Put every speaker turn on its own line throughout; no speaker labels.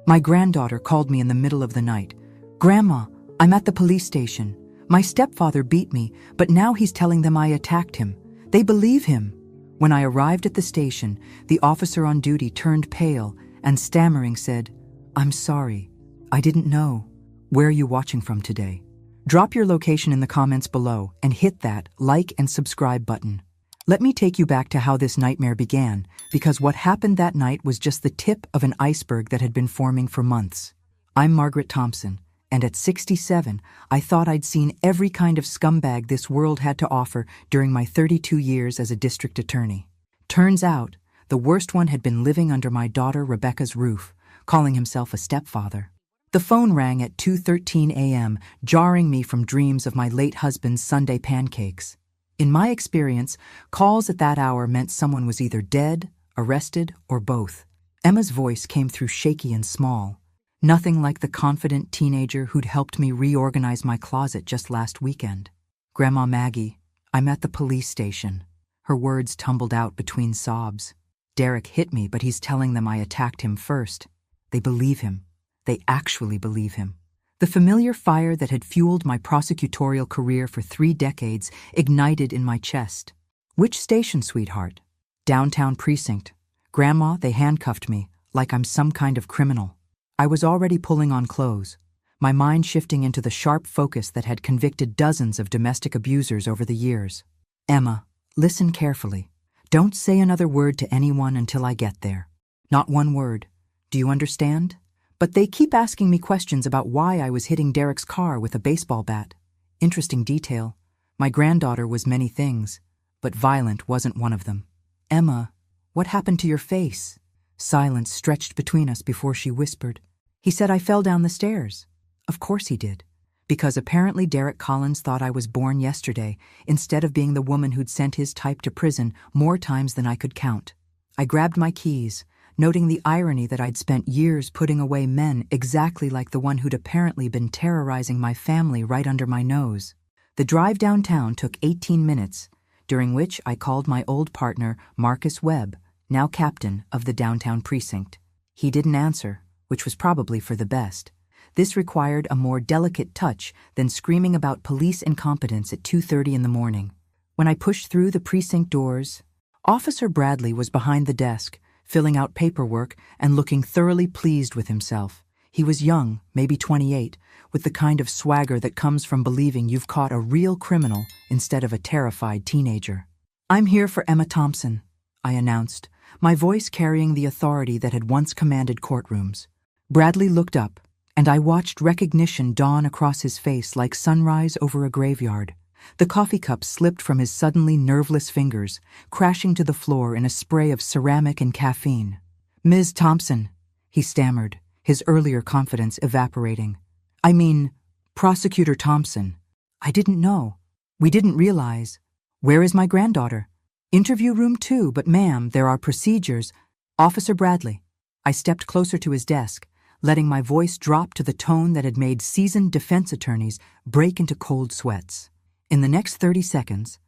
My granddaughter called me in the middle of the night. "Grandma, I'm at the police station. My stepfather beat me, but now he's telling them I attacked him. They believe him." When I arrived at the station, the officer on duty turned pale and stammering said, "I'm sorry. I didn't know. Where are you watching from today?" Drop your location in the comments below and hit that like and subscribe button. Let me take you back to how this nightmare began, because what happened that night was just the tip of an iceberg that had been forming for months. I'm Margaret Thompson, and at 67, I thought I'd seen every kind of scumbag this world had to offer during my 32 years as a district attorney. Turns out, the worst one had been living under my daughter Rebecca's roof, calling himself a stepfather. The phone rang at 2:13 a.m., jarring me from dreams of my late husband's Sunday pancakes. In my experience, calls at that hour meant someone was either dead, arrested, or both. Emma's voice came through shaky and small. Nothing like the confident teenager who'd helped me reorganize my closet just last weekend. "Grandma Maggie, I'm at the police station." Her words tumbled out between sobs. "Derek hit me, but he's telling them I attacked him first. They believe him. They actually believe him." The familiar fire that had fueled my prosecutorial career for 3 decades ignited in my chest. "Which station, sweetheart?" "Downtown precinct. Grandma, they handcuffed me, like I'm some kind of criminal." I was already pulling on clothes, my mind shifting into the sharp focus that had convicted dozens of domestic abusers over the years. "Emma, listen carefully. Don't say another word to anyone until I get there. Not one word. Do you understand? But they keep asking me questions about why I was hitting Derek's car with a baseball bat. Interesting detail. My granddaughter was many things, but violent wasn't one of them. "Emma, what happened to your face?" Silence stretched between us before she whispered, "He said I fell down the stairs." Of course he did, because apparently Derek Collins thought I was born yesterday, instead of being the woman who'd sent his type to prison more times than I could count. I grabbed my keys, noting the irony that I'd spent years putting away men exactly like the one who'd apparently been terrorizing my family right under my nose. The drive downtown took 18 minutes, during which I called my old partner, Marcus Webb, now captain of the downtown precinct. He didn't answer, which was probably for the best. This required a more delicate touch than screaming about police incompetence at 2:30 in the morning. When I pushed through the precinct doors, Officer Bradley was behind the desk, filling out paperwork and looking thoroughly pleased with himself. He was young, maybe 28, with the kind of swagger that comes from believing you've caught a real criminal instead of a terrified teenager. "I'm here for Emma Thompson," I announced, my voice carrying the authority that had once commanded courtrooms. Bradley looked up, and I watched recognition dawn across his face like sunrise over a graveyard. The coffee cup slipped from his suddenly nerveless fingers, crashing to the floor in a spray of ceramic and caffeine. "Ms. Thompson," he stammered, his earlier confidence evaporating. "I mean, Prosecutor Thompson. I didn't know. We didn't realize. Where is my granddaughter?" "Interview room 2, but ma'am, there are procedures." "Officer Bradley." I stepped closer to his desk, letting my voice drop to the tone that had made seasoned defense attorneys break into cold sweats. "In the next 30 seconds,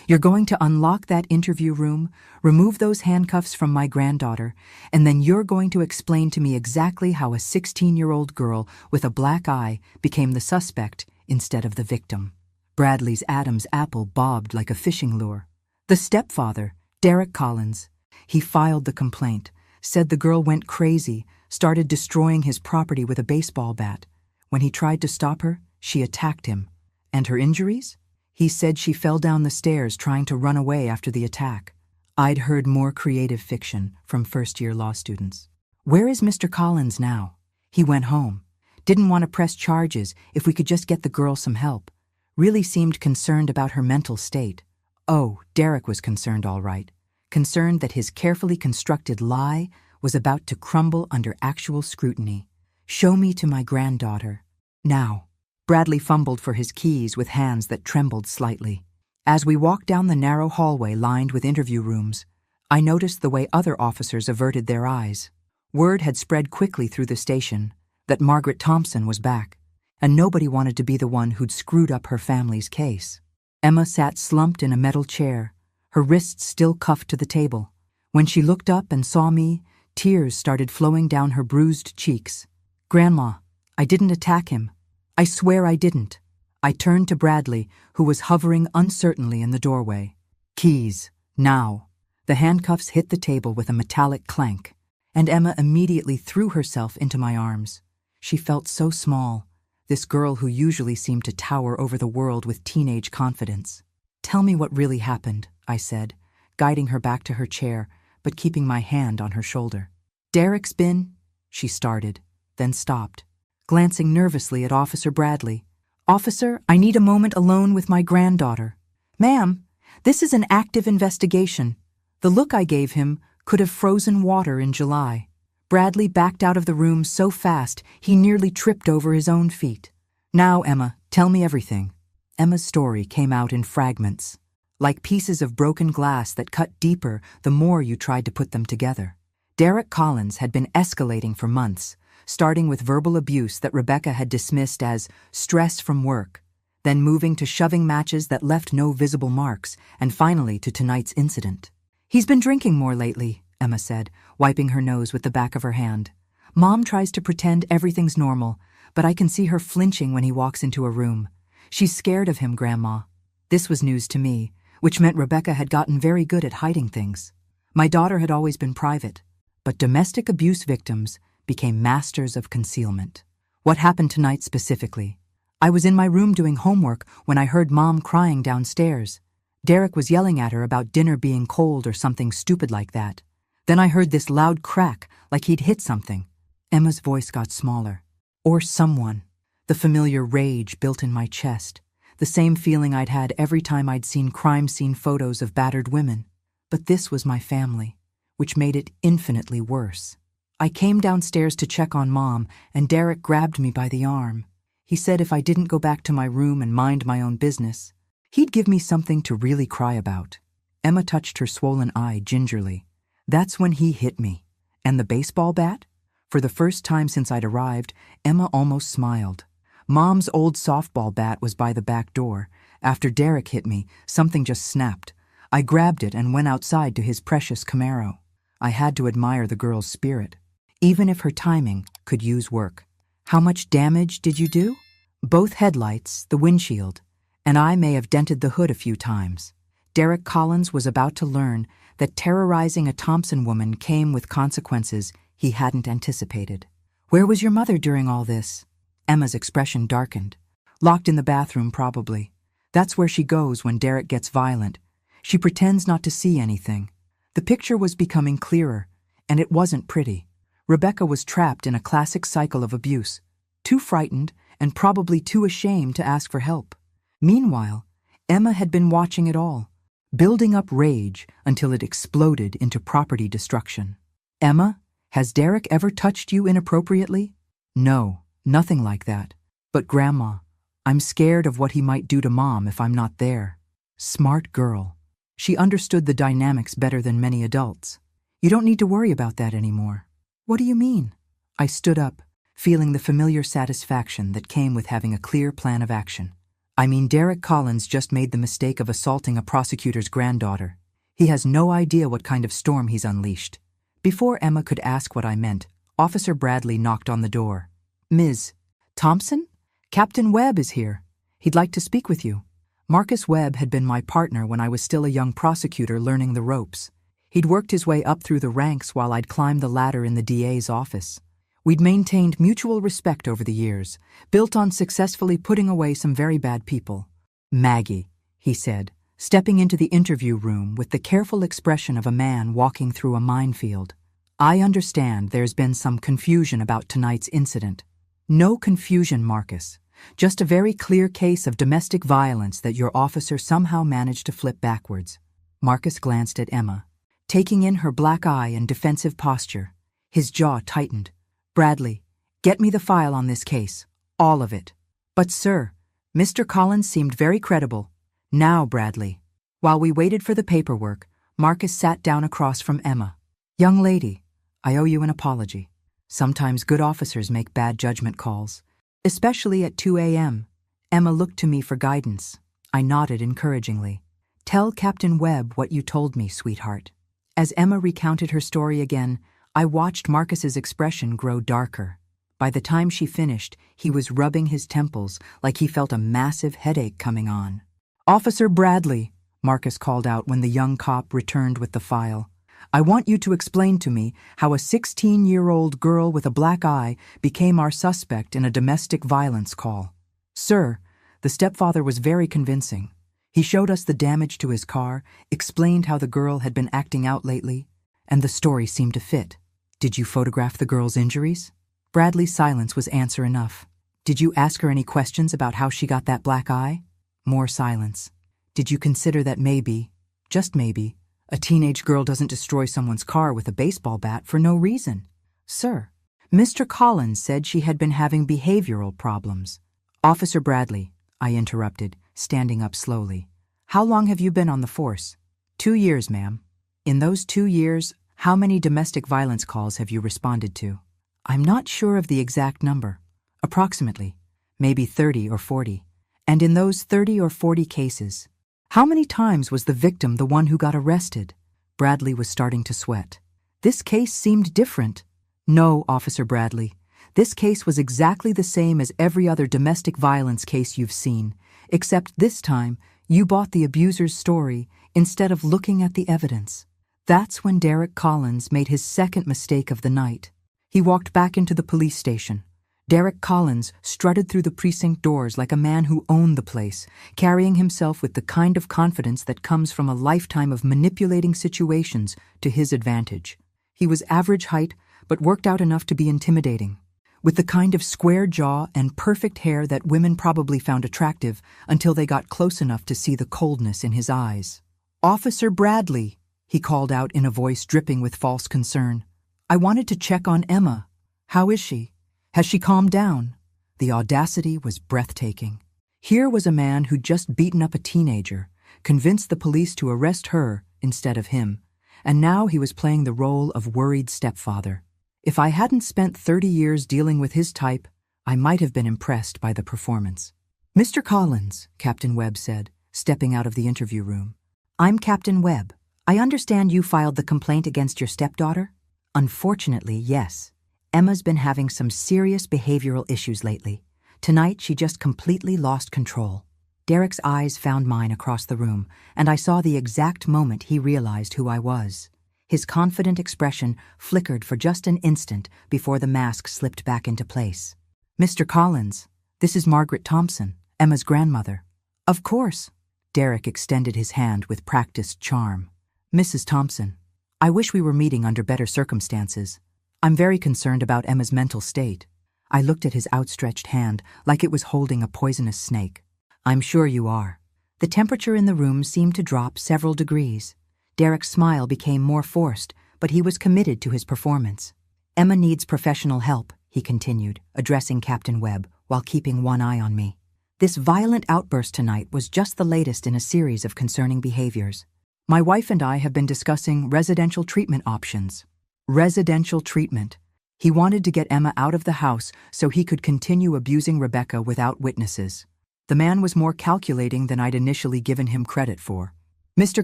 you're going to unlock that interview room, remove those handcuffs from my granddaughter, and then you're going to explain to me exactly how a 16-year-old girl with a black eye became the suspect instead of the victim." Bradley's Adam's apple bobbed like a fishing lure. "The stepfather, Derek Collins. He filed the complaint, said the girl went crazy, started destroying his property with a baseball bat. When he tried to stop her, she attacked him. And her injuries? He said she fell down the stairs trying to run away after the attack." I'd heard more creative fiction from first-year law students. "Where is Mr. Collins now?" "He went home. Didn't want to press charges if we could just get the girl some help. Really seemed concerned about her mental state." Oh, Derek was concerned all right. Concerned that his carefully constructed lie was about to crumble under actual scrutiny. "Show me to my granddaughter. Now." Bradley fumbled for his keys with hands that trembled slightly. As we walked down the narrow hallway lined with interview rooms, I noticed the way other officers averted their eyes. Word had spread quickly through the station that Margaret Thompson was back, and nobody wanted to be the one who'd screwed up her family's case. Emma sat slumped in a metal chair, her wrists still cuffed to the table. When she looked up and saw me, Tears started flowing down her bruised cheeks. "Grandma, I didn't attack him. I swear I didn't." I turned to Bradley, who was hovering uncertainly in the doorway. "Keys, now." The handcuffs hit the table with a metallic clank, and Emma immediately threw herself into my arms. She felt so small, this girl who usually seemed to tower over the world with teenage confidence. "Tell me what really happened," I said, guiding her back to her chair, but keeping my hand on her shoulder. "Derek's been—" she started, then stopped, glancing nervously at Officer Bradley. "Officer, I need a moment alone with my granddaughter." "Ma'am, this is an active investigation." The look I gave him could have frozen water in July. Bradley backed out of the room so fast he nearly tripped over his own feet. "Now, Emma, tell me everything." Emma's story came out in fragments, like pieces of broken glass that cut deeper the more you tried to put them together. Derek Collins had been escalating for months, starting with verbal abuse that Rebecca had dismissed as stress from work, then moving to shoving matches that left no visible marks, and finally to tonight's incident. "He's been drinking more lately," Emma said, wiping her nose with the back of her hand. "Mom tries to pretend everything's normal, but I can see her flinching when he walks into a room. She's scared of him, Grandma." This was news to me, which meant Rebecca had gotten very good at hiding things. My daughter had always been private, but domestic abuse victims became masters of concealment. What happened tonight specifically? I was in my room doing homework when I heard Mom crying downstairs. Derek was yelling at her about dinner being cold or something stupid like that. Then I heard this loud crack, like he'd hit something. Emma's voice got smaller. "Or someone." The familiar rage built in my chest, the same feeling I'd had every time I'd seen crime scene photos of battered women. But this was my family, which made it infinitely worse. I came downstairs to check on Mom, and Derek grabbed me by the arm. He said if I didn't go back to my room and mind my own business, he'd give me something to really cry about. Emma touched her swollen eye gingerly. "That's when he hit me. And the baseball bat?" For the first time since I'd arrived, Emma almost smiled. Mom's old softball bat was by the back door. After Derek hit me, something just snapped. I grabbed it and went outside to his precious Camaro. I had to admire the girl's spirit, even if her timing could use work. "How much damage did you do?" "Both headlights, the windshield, and I may have dented the hood a few times." Derek Collins was about to learn that terrorizing a Thompson woman came with consequences he hadn't anticipated. "Where was your mother during all this?" Emma's expression darkened. "Locked in the bathroom, probably. That's where she goes when Derek gets violent. She pretends not to see anything." The picture was becoming clearer, and it wasn't pretty. Rebecca was trapped in a classic cycle of abuse, too frightened and probably too ashamed to ask for help. Meanwhile, Emma had been watching it all, building up rage until it exploded into property destruction. "Emma, has Derek ever touched you inappropriately?" "No, nothing like that. But Grandma, I'm scared of what he might do to Mom if I'm not there." Smart girl. She understood the dynamics better than many adults. "You don't need to worry about that anymore." "What do you mean?" I stood up, feeling the familiar satisfaction that came with having a clear plan of action. "I mean, Derek Collins just made the mistake of assaulting a prosecutor's granddaughter. He has no idea what kind of storm he's unleashed." Before Emma could ask what I meant, Officer Bradley knocked on the door. "Ms. Thompson? Captain Webb is here. He'd like to speak with you." Marcus Webb had been my partner when I was still a young prosecutor learning the ropes. He'd worked his way up through the ranks while I'd climbed the ladder in the DA's office. We'd maintained mutual respect over the years, built on successfully putting away some very bad people. "Maggie," he said, stepping into the interview room with the careful expression of a man walking through a minefield. "I understand there's been some confusion about tonight's incident." "No confusion, Marcus. Just a very clear case of domestic violence that your officer somehow managed to flip backwards." Marcus glanced at Emma, taking in her black eye and defensive posture. His jaw tightened. "Bradley, get me the file on this case. All of it." "But sir," Mr. Collins seemed very credible. "Now, Bradley." While we waited for the paperwork, Marcus sat down across from Emma. "Young lady, I owe you an apology. Sometimes good officers make bad judgment calls, especially at 2 a.m. Emma looked to me for guidance. I nodded encouragingly. "Tell Captain Webb what you told me, sweetheart." As Emma recounted her story again, I watched Marcus's expression grow darker. By the time she finished, he was rubbing his temples like he felt a massive headache coming on. "Officer Bradley," Marcus called out when the young cop returned with the file. "I want you to explain to me how a 16-year-old girl with a black eye became our suspect in a domestic violence call." "Sir, the stepfather was very convincing. He showed us the damage to his car, explained how the girl had been acting out lately, and the story seemed to fit. Did you photograph the girl's injuries?" Bradley's silence was answer enough. "Did you ask her any questions about how she got that black eye?" More silence. "Did you consider that maybe, just maybe, a teenage girl doesn't destroy someone's car with a baseball bat for no reason?" "Sir, Mr. Collins said she had been having behavioral problems." "Officer Bradley," I interrupted, standing up slowly. "How long have you been on the force?" 2 years, ma'am." "In those 2 years, how many domestic violence calls have you responded to?" "I'm not sure of the exact number. Approximately. Maybe 30 or 40. And in those 30 or 40 cases, how many times was the victim the one who got arrested?" Bradley was starting to sweat. "This case seemed different." "No, Officer Bradley. This case was exactly the same as every other domestic violence case you've seen, except this time you bought the abuser's story instead of looking at the evidence." That's when Derek Collins made his second mistake of the night. He walked back into the police station. Derek Collins strutted through the precinct doors like a man who owned the place, carrying himself with the kind of confidence that comes from a lifetime of manipulating situations to his advantage. He was average height, but worked out enough to be intimidating, with the kind of square jaw and perfect hair that women probably found attractive until they got close enough to see the coldness in his eyes. "Officer Bradley," he called out in a voice dripping with false concern. "I wanted to check on Emma. How is she? Has she calmed down?" The audacity was breathtaking. Here was a man who'd just beaten up a teenager, convinced the police to arrest her instead of him, and now he was playing the role of worried stepfather. If I hadn't spent 30 years dealing with his type, I might have been impressed by the performance. "Mr. Collins," Captain Webb said, stepping out of the interview room. "I'm Captain Webb. I understand you filed the complaint against your stepdaughter?" "Unfortunately, yes. Emma's been having some serious behavioral issues lately. Tonight, she just completely lost control." Derek's eyes found mine across the room, and I saw the exact moment he realized who I was. His confident expression flickered for just an instant before the mask slipped back into place. "Mr. Collins, this is Margaret Thompson, Emma's grandmother." "Of course." Derek extended his hand with practiced charm. "Mrs. Thompson, I wish we were meeting under better circumstances. I'm very concerned about Emma's mental state." I looked at his outstretched hand like it was holding a poisonous snake. "I'm sure you are." The temperature in the room seemed to drop several degrees. Derek's smile became more forced, but he was committed to his performance. "Emma needs professional help," he continued, addressing Captain Webb while keeping one eye on me. "This violent outburst tonight was just the latest in a series of concerning behaviors. My wife and I have been discussing residential treatment options." Residential treatment. He wanted to get Emma out of the house so he could continue abusing Rebecca without witnesses. The man was more calculating than I'd initially given him credit for. "Mr.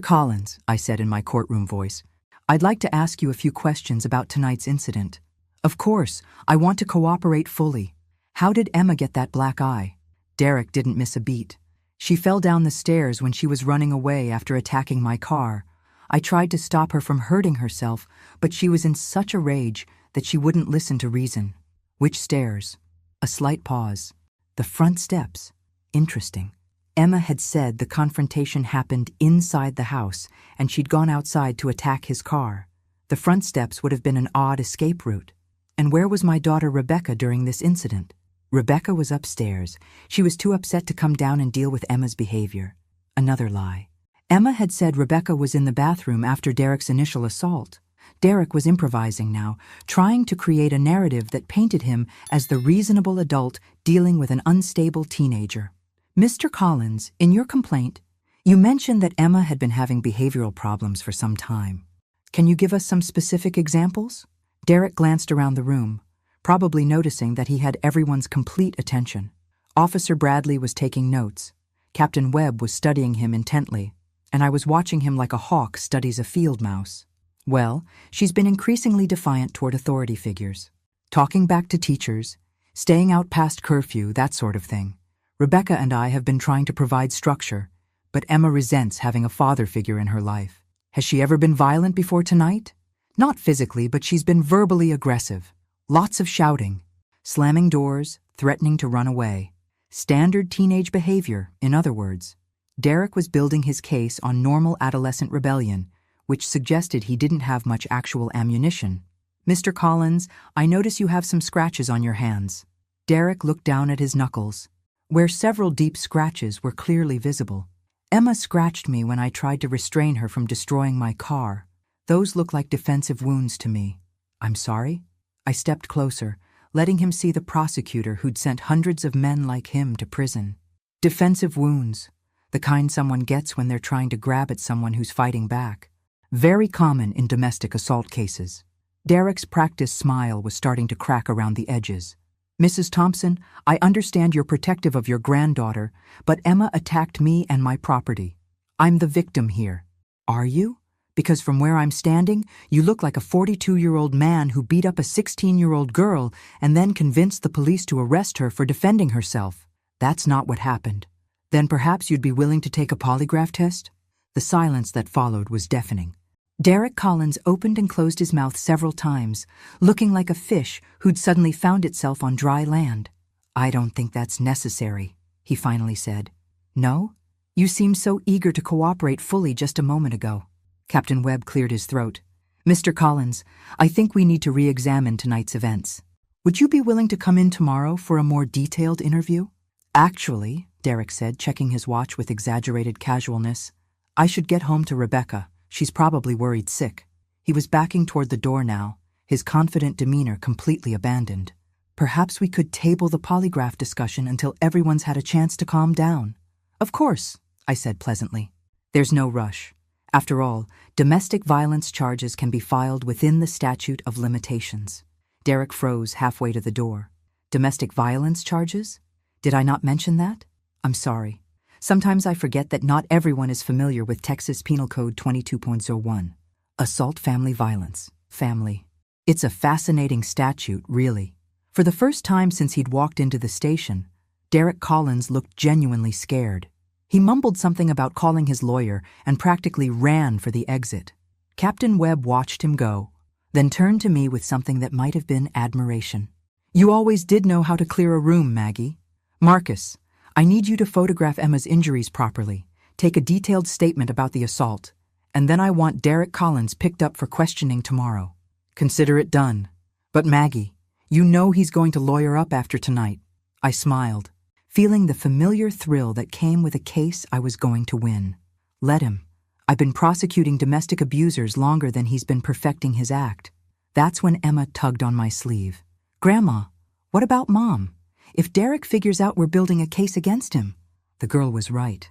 Collins," I said in my courtroom voice, "I'd like to ask you a few questions about tonight's incident." "Of course, I want to cooperate fully. How did Emma get that black eye?" Derek didn't miss a beat. "She fell down the stairs when she was running away after attacking my car. I tried to stop her from hurting herself, but she was in such a rage that she wouldn't listen to reason." "Which stairs?" A slight pause. "The front steps." Interesting. Emma had said the confrontation happened inside the house, and she'd gone outside to attack his car. The front steps would have been an odd escape route. And where was my daughter Rebecca during this incident? Rebecca was upstairs. She was too upset to come down and deal with Emma's behavior. Another lie. Emma had said Rebecca was in the bathroom after Derek's initial assault. Derek was improvising now, trying to create a narrative that painted him as the reasonable adult dealing with an unstable teenager. "Mr. Collins, in your complaint, you mentioned that Emma had been having behavioral problems for some time. Can you give us some specific examples?" Derek glanced around the room, probably noticing that he had everyone's complete attention. Officer Bradley was taking notes. Captain Webb was studying him intently, and I was watching him like a hawk studies a field mouse. Well, she's been increasingly defiant toward authority figures. Talking back to teachers, staying out past curfew, that sort of thing. Rebecca and I have been trying to provide structure, but Emma resents having a father figure in her life. Has she ever been violent before tonight? Not physically, but she's been verbally aggressive. Lots of shouting, slamming doors, threatening to run away. Standard teenage behavior, in other words. Derek was building his case on normal adolescent rebellion, which suggested he didn't have much actual ammunition. Mr. Collins, I notice you have some scratches on your hands. Derek looked down at his knuckles, where several deep scratches were clearly visible. Emma scratched me when I tried to restrain her from destroying my car. Those look like defensive wounds to me. I'm sorry? I stepped closer, letting him see the prosecutor who'd sent hundreds of men like him to prison. Defensive wounds, the kind someone gets when they're trying to grab at someone who's fighting back. Very common in domestic assault cases. Derek's practiced smile was starting to crack around the edges. Mrs. Thompson, I understand you're protective of your granddaughter, but Emma attacked me and my property. I'm the victim here. Are you? Because from where I'm standing, you look like a 42-year-old man who beat up a 16-year-old girl and then convinced the police to arrest her for defending herself. That's not what happened. Then perhaps you'd be willing to take a polygraph test? The silence that followed was deafening. Derek Collins opened and closed his mouth several times, looking like a fish who'd suddenly found itself on dry land. I don't think that's necessary, he finally said. No? You seemed so eager to cooperate fully just a moment ago. Captain Webb cleared his throat. Mr. Collins, I think we need to re-examine tonight's events. Would you be willing to come in tomorrow for a more detailed interview? Actually, Derek said, checking his watch with exaggerated casualness, I should get home to Rebecca. She's probably worried sick. He was backing toward the door now, his confident demeanor completely abandoned. Perhaps we could table the polygraph discussion until everyone's had a chance to calm down. Of course, I said pleasantly. There's no rush. After all, domestic violence charges can be filed within the statute of limitations. Derek froze halfway to the door. Domestic violence charges? Did I not mention that? I'm sorry. Sometimes I forget that not everyone is familiar with Texas Penal Code 22.01. Assault family violence. Family. It's a fascinating statute, really. For the first time since he'd walked into the station, Derek Collins looked genuinely scared. He mumbled something about calling his lawyer and practically ran for the exit. Captain Webb watched him go, then turned to me with something that might have been admiration. You always did know how to clear a room, Maggie. Marcus, I need you to photograph Emma's injuries properly, take a detailed statement about the assault, and then I want Derek Collins picked up for questioning tomorrow. Consider it done. But Maggie, you know he's going to lawyer up after tonight. I smiled, feeling the familiar thrill that came with a case I was going to win. Let him. I've been prosecuting domestic abusers longer than he's been perfecting his act. That's when Emma tugged on my sleeve. Grandma, what about Mom? If Derek figures out we're building a case against him. The girl was right.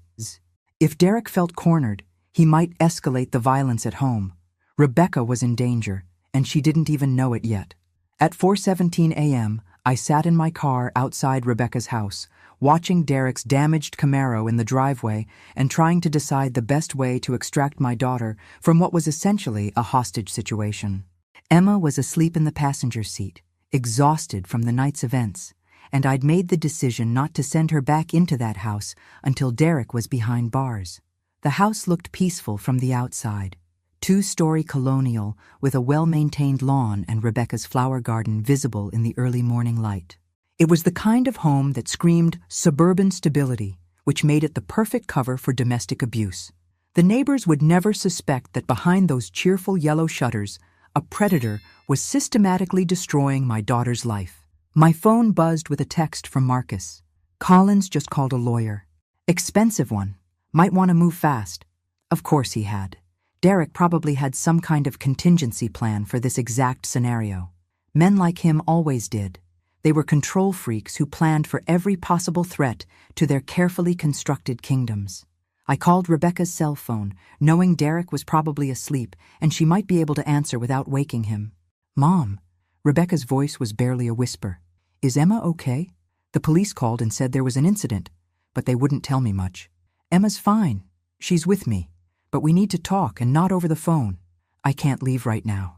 If Derek felt cornered, he might escalate the violence at home. Rebecca was in danger, and she didn't even know it yet. At 4:17 a.m., I sat in my car outside Rebecca's house, watching Derek's damaged Camaro in the driveway and trying to decide the best way to extract my daughter from what was essentially a hostage situation. Emma was asleep in the passenger seat, exhausted from the night's events, and I'd made the decision not to send her back into that house until Derek was behind bars. The house looked peaceful from the outside. 2-story colonial with a well-maintained lawn and Rebecca's flower garden visible in the early morning light. It was the kind of home that screamed suburban stability, which made it the perfect cover for domestic abuse. The neighbors would never suspect that behind those cheerful yellow shutters, a predator was systematically destroying my daughter's life. My phone buzzed with a text from Marcus. Collins just called a lawyer. Expensive one. Might want to move fast. Of course he had. Derek probably had some kind of contingency plan for this exact scenario. Men like him always did. They were control freaks who planned for every possible threat to their carefully constructed kingdoms. I called Rebecca's cell phone, knowing Derek was probably asleep and she might be able to answer without waking him. Mom. Rebecca's voice was barely a whisper. Is Emma okay? The police called and said there was an incident, but they wouldn't tell me much. Emma's fine. She's with me. But we need to talk and not over the phone. I can't leave right now.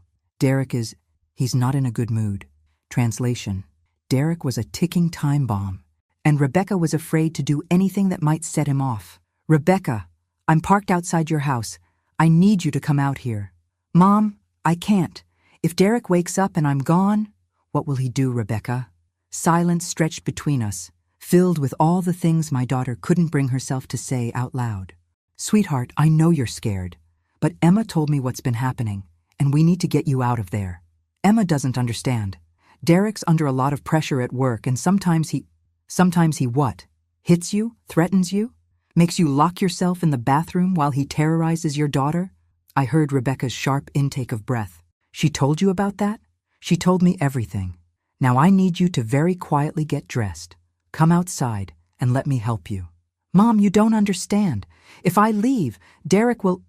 He's not in a good mood. Translation: Derek was a ticking time bomb, and Rebecca was afraid to do anything that might set him off. Rebecca, I'm parked outside your house. I need you to come out here. Mom, I can't. If Derek wakes up and I'm gone, what will he do, Rebecca? Silence stretched between us, filled with all the things my daughter couldn't bring herself to say out loud. Sweetheart, I know you're scared, but Emma told me what's been happening, and we need to get you out of there. Emma doesn't understand. Derek's under a lot of pressure at work, and sometimes he what? Hits you? Threatens you? Makes you lock yourself in the bathroom while he terrorizes your daughter? I heard Rebecca's sharp intake of breath. She told you about that? She told me everything. Now I need you to very quietly get dressed. Come outside and let me help you. Mom, you don't understand. If I leave, Derek will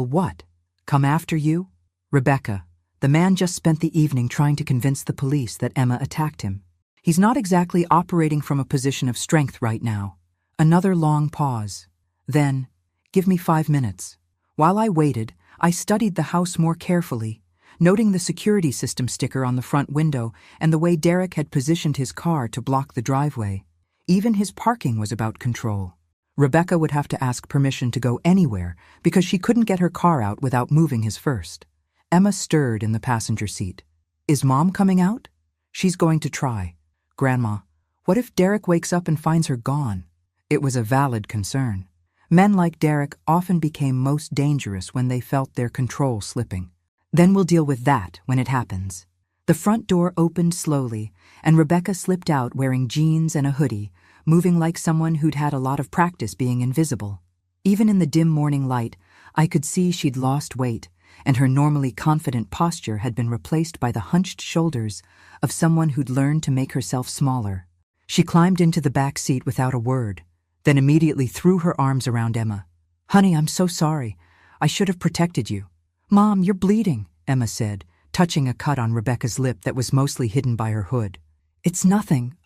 what? Come after you? Rebecca, the man just spent the evening trying to convince the police that Emma attacked him. He's not exactly operating from a position of strength right now. Another long pause. Then, give me 5 minutes. While I waited, I studied the house more carefully, noting the security system sticker on the front window and the way Derek had positioned his car to block the driveway. Even his parking was about control. Rebecca would have to ask permission to go anywhere because she couldn't get her car out without moving his first. Emma stirred in the passenger seat. Is Mom coming out? She's going to try. Grandma, what if Derek wakes up and finds her gone? It was a valid concern. Men like Derek often became most dangerous when they felt their control slipping. Then we'll deal with that when it happens. The front door opened slowly, and Rebecca slipped out wearing jeans and a hoodie, moving like someone who'd had a lot of practice being invisible. Even in the dim morning light, I could see she'd lost weight, and her normally confident posture had been replaced by the hunched shoulders of someone who'd learned to make herself smaller. She climbed into the back seat without a word, then immediately threw her arms around Emma. Honey, I'm so sorry. I should have protected you. Mom, you're bleeding, Emma said, touching a cut on Rebecca's lip that was mostly hidden by her hood. It's nothing.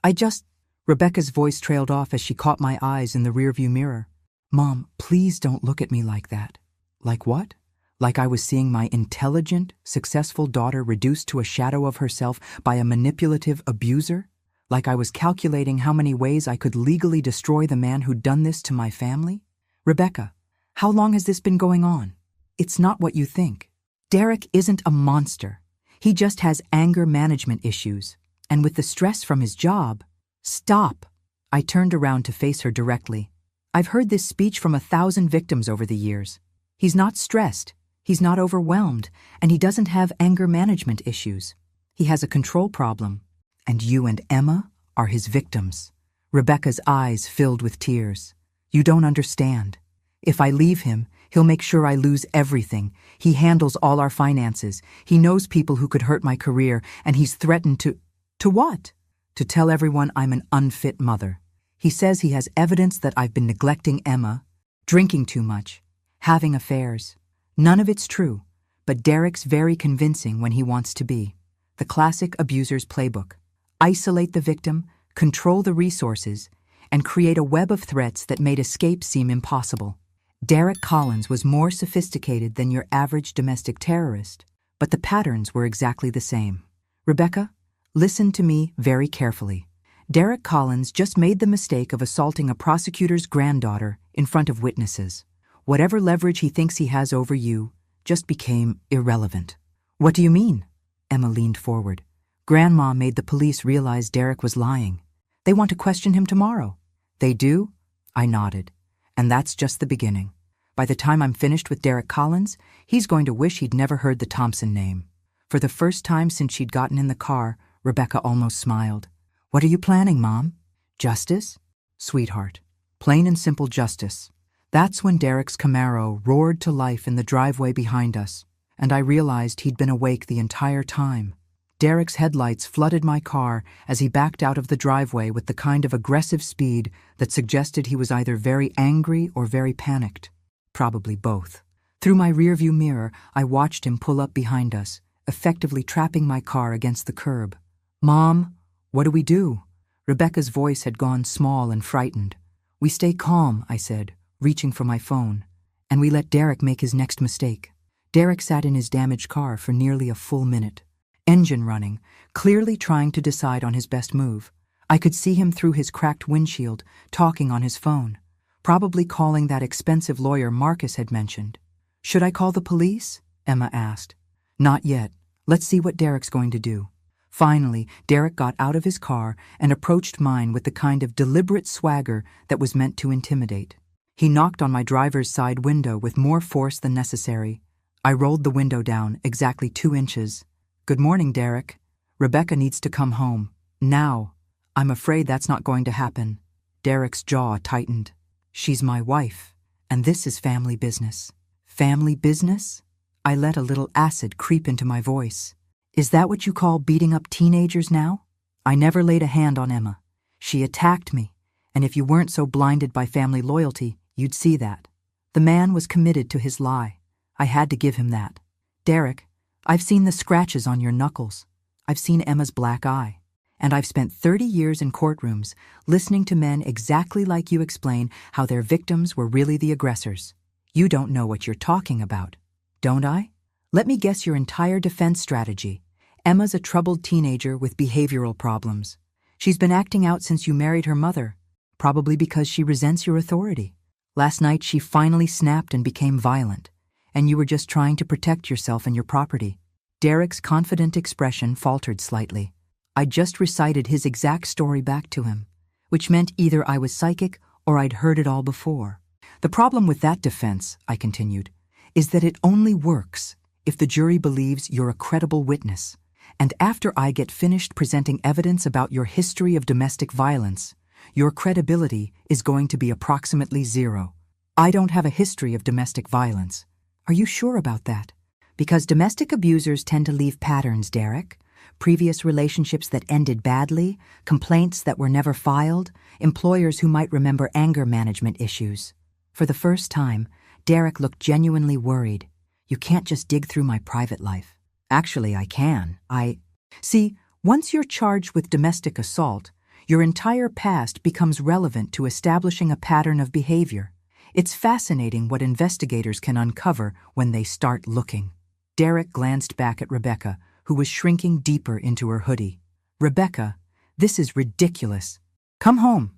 Rebecca's voice trailed off as she caught my eyes in the rearview mirror. Mom, please don't look at me like that. Like what? Like I was seeing my intelligent, successful daughter reduced to a shadow of herself by a manipulative abuser? Like I was calculating how many ways I could legally destroy the man who'd done this to my family? Rebecca, how long has this been going on? It's not what you think. Derek isn't a monster. He just has anger management issues. And with the stress from his job... Stop! I turned around to face her directly. I've heard this speech from 1,000 victims over the years. He's not stressed, he's not overwhelmed, and he doesn't have anger management issues. He has a control problem. And you and Emma are his victims. Rebecca's eyes filled with tears. You don't understand. If I leave him, he'll make sure I lose everything. He handles all our finances. He knows people who could hurt my career, and he's threatened to... To what? To tell everyone I'm an unfit mother. He says he has evidence that I've been neglecting Emma, drinking too much, having affairs. None of it's true, but Derek's very convincing when he wants to be. The classic abuser's playbook. Isolate the victim, control the resources, and create a web of threats that made escape seem impossible. Derek Collins was more sophisticated than your average domestic terrorist, but the patterns were exactly the same. Rebecca, listen to me very carefully. Derek Collins just made the mistake of assaulting a prosecutor's granddaughter in front of witnesses. Whatever leverage he thinks he has over you just became irrelevant. What do you mean? Emma leaned forward. Grandma made the police realize Derek was lying. They want to question him tomorrow. They do? I nodded. And that's just the beginning. By the time I'm finished with Derek Collins, he's going to wish he'd never heard the Thompson name. For the first time since she'd gotten in the car, Rebecca almost smiled. What are you planning, Mom? Justice? Sweetheart. Plain and simple justice. That's when Derek's Camaro roared to life in the driveway behind us, and I realized he'd been awake the entire time. Derek's headlights flooded my car as he backed out of the driveway with the kind of aggressive speed that suggested he was either very angry or very panicked. Probably both. Through my rearview mirror, I watched him pull up behind us, effectively trapping my car against the curb. Mom, what do we do? Rebecca's voice had gone small and frightened. We stay calm, I said, reaching for my phone, and we let Derek make his next mistake. Derek sat in his damaged car for nearly a full minute, engine running, clearly trying to decide on his best move. I could see him through his cracked windshield, talking on his phone, probably calling that expensive lawyer Marcus had mentioned. "Should I call the police?" Emma asked. "Not yet. Let's see what Derek's going to do." Finally, Derek got out of his car and approached mine with the kind of deliberate swagger that was meant to intimidate. He knocked on my driver's side window with more force than necessary. I rolled the window down exactly 2 inches. "Good morning, Derek. Rebecca needs to come home. Now." "I'm afraid that's not going to happen." Derek's jaw tightened. "She's my wife, and this is family business." "Family business?" I let a little acid creep into my voice. "Is that what you call beating up teenagers now?" I never laid a hand on Emma. She attacked me, and if you weren't so blinded by family loyalty, you'd see that. The man was committed to his lie. I had to give him that. "Derek, I've seen the scratches on your knuckles. I've seen Emma's black eye. And I've spent 30 years in courtrooms listening to men exactly like you explain how their victims were really the aggressors. You don't know what you're talking about. Don't I? Let me guess your entire defense strategy. Emma's a troubled teenager with behavioral problems. She's been acting out since you married her mother, probably because she resents your authority. Last night she finally snapped and became violent, and you were just trying to protect yourself and your property." Derek's confident expression faltered slightly. I just recited his exact story back to him, which meant either I was psychic or I'd heard it all before. "The problem with that defense," I continued, "is that it only works if the jury believes you're a credible witness. And after I get finished presenting evidence about your history of domestic violence, your credibility is going to be approximately 0. I don't have a history of domestic violence." "Are you sure about that?" "Because domestic abusers tend to leave patterns, Derek. Previous relationships that ended badly, complaints that were never filed, employers who might remember anger management issues." For the first time, Derek looked genuinely worried. "You can't just dig through my private life." "Actually, I can. See, once you're charged with domestic assault, your entire past becomes relevant to establishing a pattern of behavior. It's fascinating what investigators can uncover when they start looking." Derek glanced back at Rebecca, who was shrinking deeper into her hoodie. "Rebecca, this is ridiculous. Come home,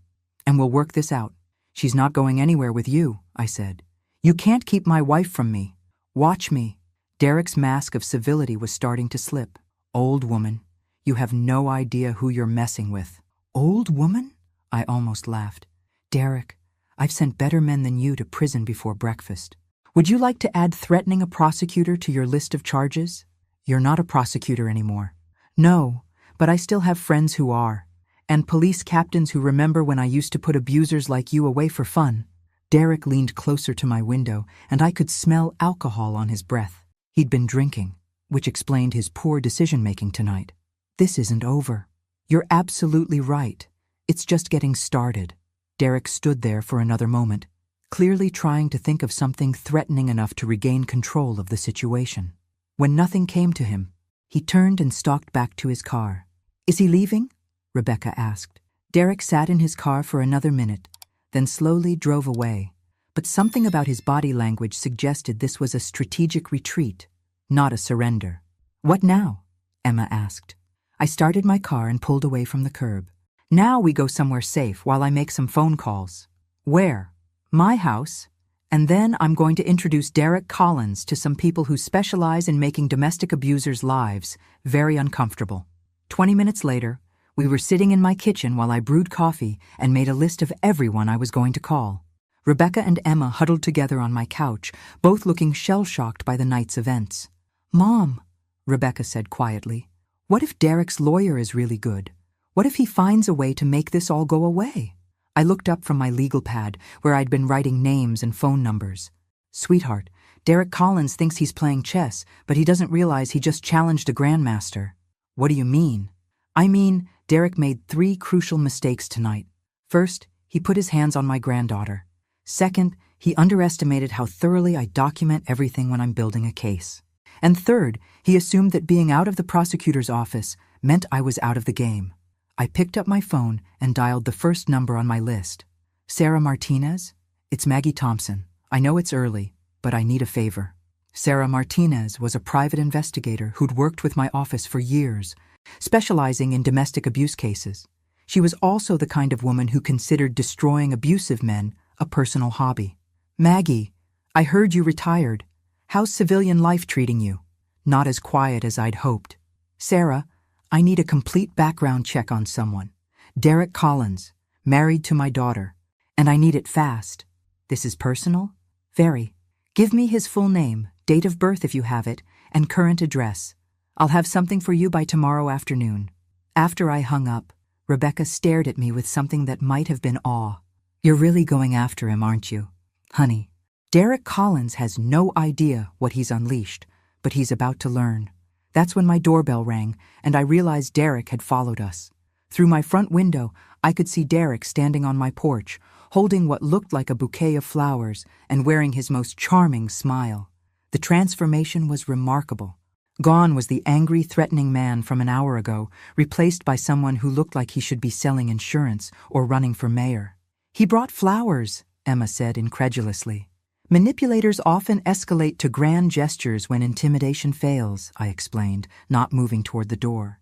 and we'll work this out." "She's not going anywhere with you," I said. "You can't keep my wife from me. Watch me." Derek's mask of civility was starting to slip. "Old woman, you have no idea who you're messing with." "Old woman?" I almost laughed. "Derek, I've sent better men than you to prison before breakfast. Would you like to add threatening a prosecutor to your list of charges?" "You're not a prosecutor anymore." "No, but I still have friends who are, and police captains who remember when I used to put abusers like you away for fun." Derek leaned closer to my window, and I could smell alcohol on his breath. He'd been drinking, which explained his poor decision-making tonight. "This isn't over." "You're absolutely right. It's just getting started." Derek stood there for another moment, clearly trying to think of something threatening enough to regain control of the situation. When nothing came to him, he turned and stalked back to his car. "Is he leaving?" Rebecca asked. Derek sat in his car for another minute, then slowly drove away. But something about his body language suggested this was a strategic retreat, not a surrender. "What now?" Emma asked. I started my car and pulled away from the curb. "Now we go somewhere safe while I make some phone calls." "Where?" "My house. And then I'm going to introduce Derek Collins to some people who specialize in making domestic abusers' lives very uncomfortable." 20 minutes later, we were sitting in my kitchen while I brewed coffee and made a list of everyone I was going to call. Rebecca and Emma huddled together on my couch, both looking shell-shocked by the night's events. "Mom," Rebecca said quietly, "what if Derek's lawyer is really good? What if he finds a way to make this all go away?" I looked up from my legal pad, where I'd been writing names and phone numbers. "Sweetheart, Derek Collins thinks he's playing chess, but he doesn't realize he just challenged a grandmaster." "What do you mean?" "I mean, Derek made 3 crucial mistakes tonight. First, he put his hands on my granddaughter. Second, he underestimated how thoroughly I document everything when I'm building a case. And third, he assumed that being out of the prosecutor's office meant I was out of the game." I picked up my phone and dialed the first number on my list. "Sarah Martinez? It's Maggie Thompson. I know it's early, but I need a favor." Sarah Martinez was a private investigator who'd worked with my office for years, specializing in domestic abuse cases. She was also the kind of woman who considered destroying abusive men a personal hobby. Maggie, I heard you retired. How's civilian life treating you? Not as quiet as I'd hoped. Sarah, I need a complete background check on someone. Derek Collins, married to my daughter, and I need it fast. This is personal? Very. Give me his full name, date of birth if you have it, and current address. I'll have something for you by tomorrow afternoon. After I hung up, Rebecca stared at me with something that might have been awe. You're really going after him, aren't you? Honey, Derek Collins has no idea what he's unleashed, but he's about to learn. That's when my doorbell rang, and I realized Derek had followed us. Through my front window, I could see Derek standing on my porch, holding what looked like a bouquet of flowers and wearing his most charming smile. The transformation was remarkable. Gone was the angry, threatening man from an hour ago, replaced by someone who looked like he should be selling insurance or running for mayor. He brought flowers, Emma said incredulously. Manipulators often escalate to grand gestures when intimidation fails, I explained, not moving toward the door.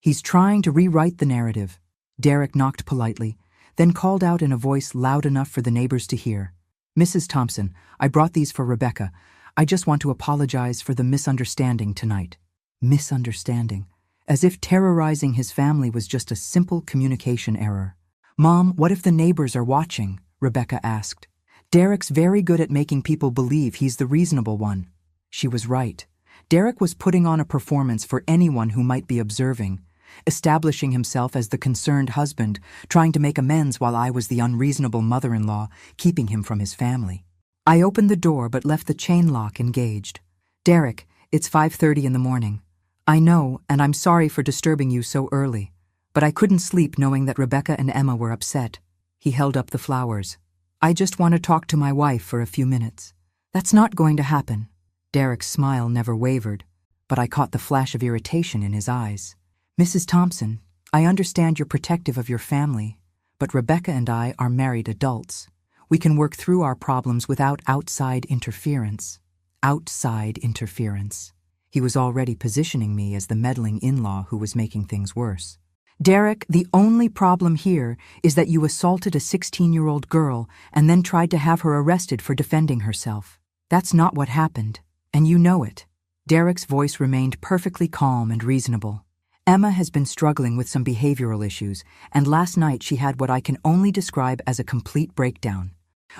He's trying to rewrite the narrative. Derek knocked politely, then called out in a voice loud enough for the neighbors to hear. Mrs. Thompson, I brought these for Rebecca. I just want to apologize for the misunderstanding tonight. Misunderstanding. As if terrorizing his family was just a simple communication error. Mom, what if the neighbors are watching? Rebecca asked. Derek's very good at making people believe he's the reasonable one. She was right. Derek was putting on a performance for anyone who might be observing, establishing himself as the concerned husband, trying to make amends while I was the unreasonable mother-in-law, keeping him from his family. I opened the door but left the chain lock engaged. Derek, it's 5:30 in the morning. I know, and I'm sorry for disturbing you so early, but I couldn't sleep knowing that Rebecca and Emma were upset. He held up the flowers. I just want to talk to my wife for a few minutes. That's not going to happen. Derek's smile never wavered, but I caught the flash of irritation in his eyes. Mrs. Thompson, I understand you're protective of your family, but Rebecca and I are married adults. We can work through our problems without outside interference. Outside interference. He was already positioning me as the meddling in-law who was making things worse. Derek, the only problem here is that you assaulted a 16-year-old girl and then tried to have her arrested for defending herself. That's not what happened, and you know it. Derek's voice remained perfectly calm and reasonable. Emma has been struggling with some behavioral issues, and last night she had what I can only describe as a complete breakdown.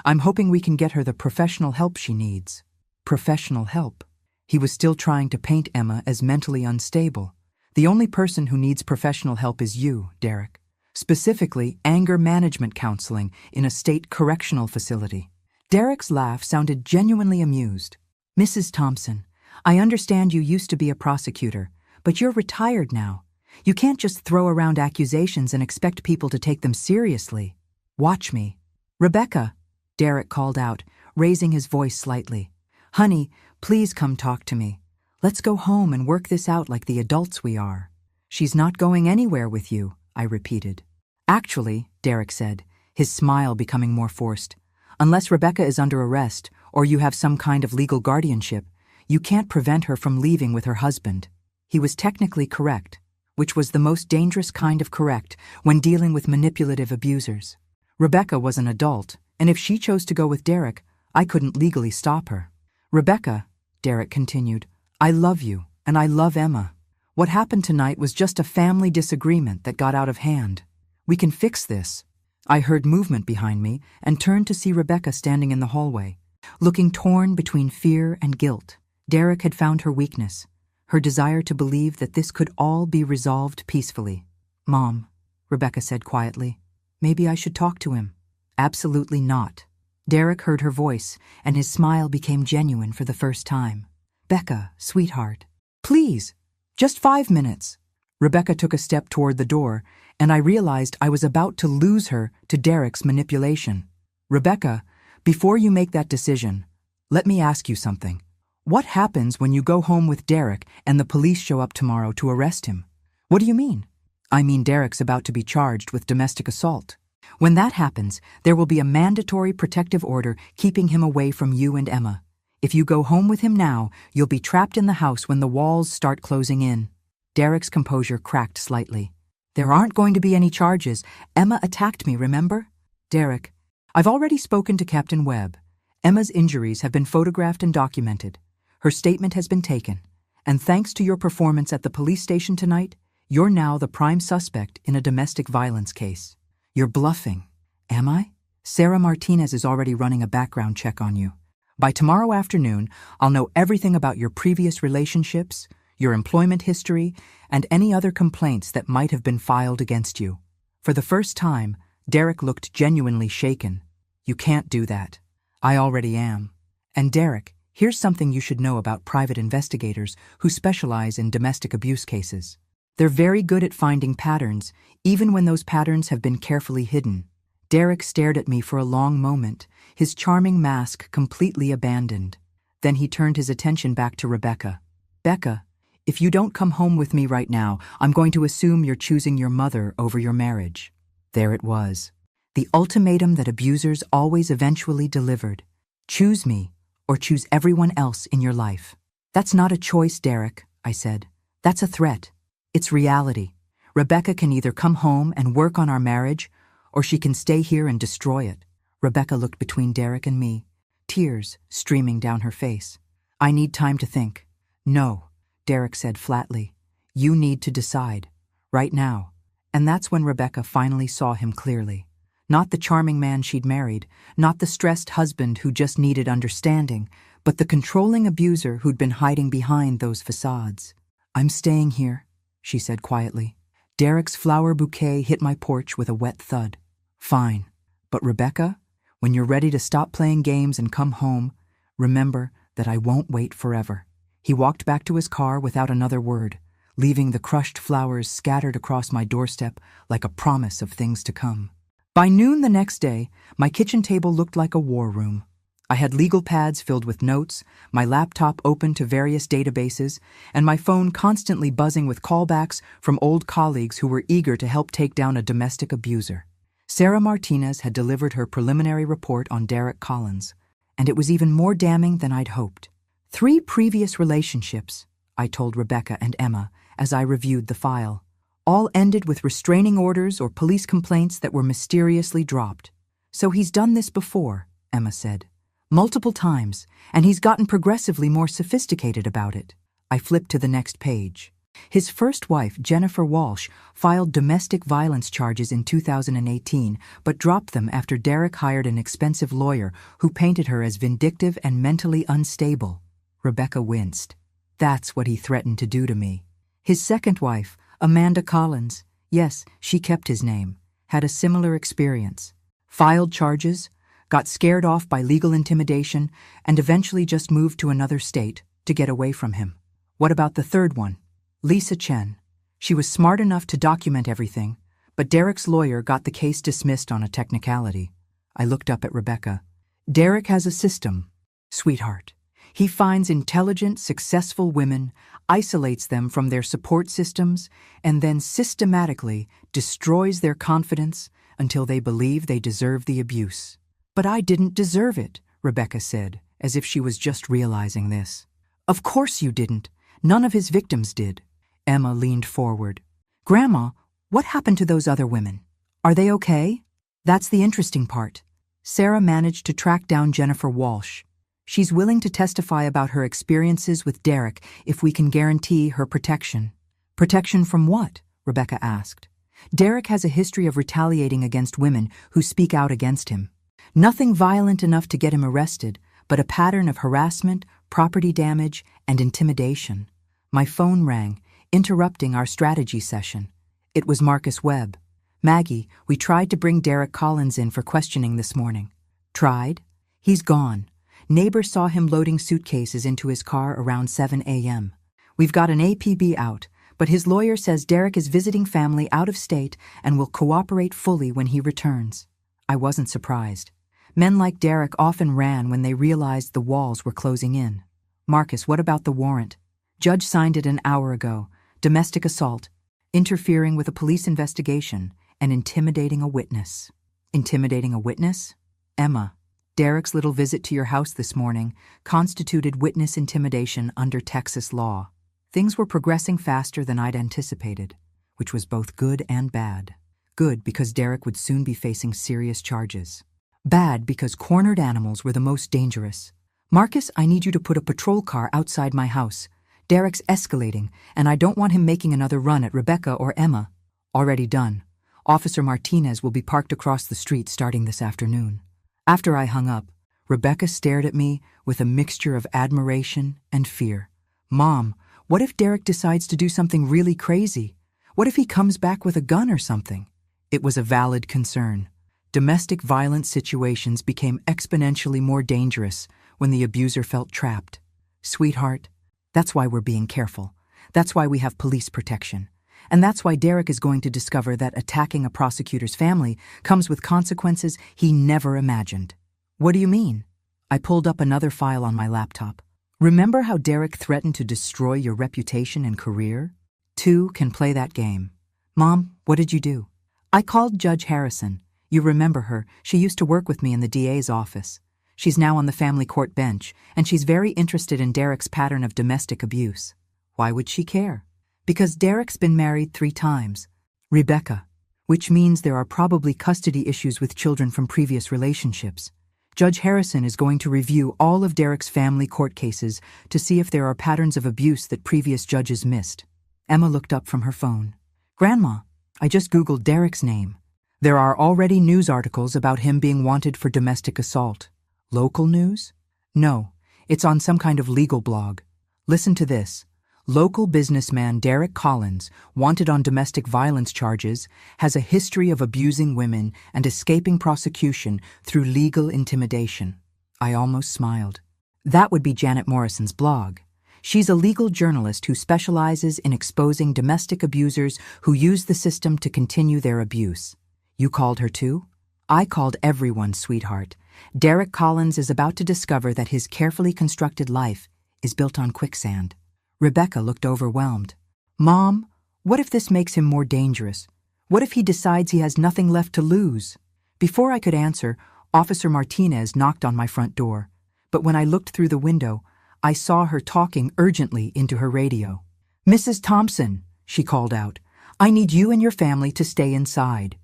I'm hoping we can get her the professional help she needs. Professional help? He was still trying to paint Emma as mentally unstable. The only person who needs professional help is you, Derek. Specifically, anger management counseling in a state correctional facility. Derek's laugh sounded genuinely amused. Mrs. Thompson, I understand you used to be a prosecutor, but you're retired now. You can't just throw around accusations and expect people to take them seriously. Watch me. Rebecca, Derek called out, raising his voice slightly. Honey, please come talk to me. Let's go home and work this out like the adults we are. She's not going anywhere with you, I repeated. Actually, Derek said, his smile becoming more forced, unless Rebecca is under arrest or you have some kind of legal guardianship, you can't prevent her from leaving with her husband. He was technically correct, which was the most dangerous kind of correct when dealing with manipulative abusers. Rebecca was an adult, and if she chose to go with Derek, I couldn't legally stop her. Rebecca, Derek continued, I love you, and I love Emma. What happened tonight was just a family disagreement that got out of hand. We can fix this. I heard movement behind me and turned to see Rebecca standing in the hallway, looking torn between fear and guilt. Derek had found her weakness, her desire to believe that this could all be resolved peacefully. Mom, Rebecca said quietly, maybe I should talk to him. Absolutely not. Derek heard her voice, and his smile became genuine for the first time. Becca, sweetheart, please, just 5 minutes. Rebecca took a step toward the door, and I realized I was about to lose her to Derek's manipulation. Rebecca, before you make that decision, let me ask you something. What happens when you go home with Derek and the police show up tomorrow to arrest him? What do you mean? I mean Derek's about to be charged with domestic assault. When that happens, there will be a mandatory protective order keeping him away from you and Emma. If you go home with him now, you'll be trapped in the house when the walls start closing in. Derek's composure cracked slightly. There aren't going to be any charges. Emma attacked me, remember? Derek, I've already spoken to Captain Webb. Emma's injuries have been photographed and documented. Her statement has been taken. And thanks to your performance at the police station tonight, you're now the prime suspect in a domestic violence case. You're bluffing. Am I? Sarah Martinez is already running a background check on you. By tomorrow afternoon, I'll know everything about your previous relationships, your employment history, and any other complaints that might have been filed against you. For the first time, Derek looked genuinely shaken. You can't do that. I already am. And Derek, here's something you should know about private investigators who specialize in domestic abuse cases. They're very good at finding patterns, even when those patterns have been carefully hidden. Derek stared at me for a long moment, his charming mask completely abandoned. Then he turned his attention back to Rebecca. Becca, if you don't come home with me right now, I'm going to assume you're choosing your mother over your marriage. There it was. The ultimatum that abusers always eventually delivered. Choose me, or choose everyone else in your life. That's not a choice, Derek, I said. That's a threat. It's reality. Rebecca can either come home and work on our marriage, or she can stay here and destroy it. Rebecca looked between Derek and me, tears streaming down her face. I need time to think. No, Derek said flatly. You need to decide. Right now. And that's when Rebecca finally saw him clearly. Not the charming man she'd married, not the stressed husband who just needed understanding, but the controlling abuser who'd been hiding behind those facades. I'm staying here, she said quietly. Derek's flower bouquet hit my porch with a wet thud. Fine. But Rebecca, when you're ready to stop playing games and come home, remember that I won't wait forever. He walked back to his car without another word, leaving the crushed flowers scattered across my doorstep like a promise of things to come. By noon the next day, my kitchen table looked like a war room. I had legal pads filled with notes, my laptop open to various databases, and my phone constantly buzzing with callbacks from old colleagues who were eager to help take down a domestic abuser. Sarah Martinez had delivered her preliminary report on Derek Collins, and it was even more damning than I'd hoped. 3 previous relationships, I told Rebecca and Emma as I reviewed the file, all ended with restraining orders or police complaints that were mysteriously dropped. So he's done this before, Emma said. Multiple times, and he's gotten progressively more sophisticated about it. I flipped to the next page. His first wife, Jennifer Walsh, filed domestic violence charges in 2018, but dropped them after Derek hired an expensive lawyer who painted her as vindictive and mentally unstable. Rebecca winced. That's what he threatened to do to me. His second wife, Amanda Collins, yes, she kept his name, had a similar experience. Filed charges, got scared off by legal intimidation, and eventually just moved to another state to get away from him. What about the third one? Lisa Chen. She was smart enough to document everything, but Derek's lawyer got the case dismissed on a technicality. I looked up at Rebecca. Derek has a system, sweetheart. He finds intelligent, successful women, isolates them from their support systems, and then systematically destroys their confidence until they believe they deserve the abuse. But I didn't deserve it, Rebecca said, as if she was just realizing this. Of course you didn't. None of his victims did. Emma leaned forward. Grandma, what happened to those other women? Are they okay? That's the interesting part. Sarah managed to track down Jennifer Walsh. She's willing to testify about her experiences with Derek if we can guarantee her protection. Protection from what? Rebecca asked. Derek has a history of retaliating against women who speak out against him. Nothing violent enough to get him arrested, but a pattern of harassment, property damage, and intimidation. My phone rang, interrupting our strategy session. It was Marcus Webb. Maggie, we tried to bring Derek Collins in for questioning this morning. Tried? He's gone. Neighbor saw him loading suitcases into his car around 7 a.m. We've got an APB out, but his lawyer says Derek is visiting family out of state and will cooperate fully when he returns. I wasn't surprised. Men like Derek often ran when they realized the walls were closing in. Marcus, what about the warrant? Judge signed it an hour ago. Domestic assault, interfering with a police investigation, and intimidating a witness. Intimidating a witness? Emma. Derek's little visit to your house this morning constituted witness intimidation under Texas law. Things were progressing faster than I'd anticipated, which was both good and bad. Good because Derek would soon be facing serious charges. Bad because cornered animals were the most dangerous. Marcus, I need you to put a patrol car outside my house. Derek's escalating, and I don't want him making another run at Rebecca or Emma. Already done. Officer Martinez will be parked across the street starting this afternoon. After I hung up, Rebecca stared at me with a mixture of admiration and fear. Mom, what if Derek decides to do something really crazy? What if he comes back with a gun or something? It was a valid concern. Domestic violence situations became exponentially more dangerous when the abuser felt trapped. Sweetheart, that's why we're being careful. That's why we have police protection. And that's why Derek is going to discover that attacking a prosecutor's family comes with consequences he never imagined. What do you mean? I pulled up another file on my laptop. Remember how Derek threatened to destroy your reputation and career? Two can play that game. Mom, what did you do? I called Judge Harrison. You remember her. She used to work with me in the DA's office. She's now on the family court bench, and she's very interested in Derek's pattern of domestic abuse. Why would she care? Because Derek's been married 3 times. Rebecca, which means there are probably custody issues with children from previous relationships. Judge Harrison is going to review all of Derek's family court cases to see if there are patterns of abuse that previous judges missed. Emma looked up from her phone. Grandma, I just Googled Derek's name. There are already news articles about him being wanted for domestic assault. Local news? No, it's on some kind of legal blog. Listen to this. Local businessman Derek Collins, wanted on domestic violence charges, has a history of abusing women and escaping prosecution through legal intimidation. I almost smiled. That would be Janet Morrison's blog. She's a legal journalist who specializes in exposing domestic abusers who use the system to continue their abuse. You called her too? I called everyone, sweetheart. Derek Collins is about to discover that his carefully constructed life is built on quicksand. Rebecca looked overwhelmed. Mom, what if this makes him more dangerous? What if he decides he has nothing left to lose? Before I could answer, Officer Martinez knocked on my front door. But when I looked through the window, I saw her talking urgently into her radio. Mrs. Thompson, she called out, I need you and your family to stay inside.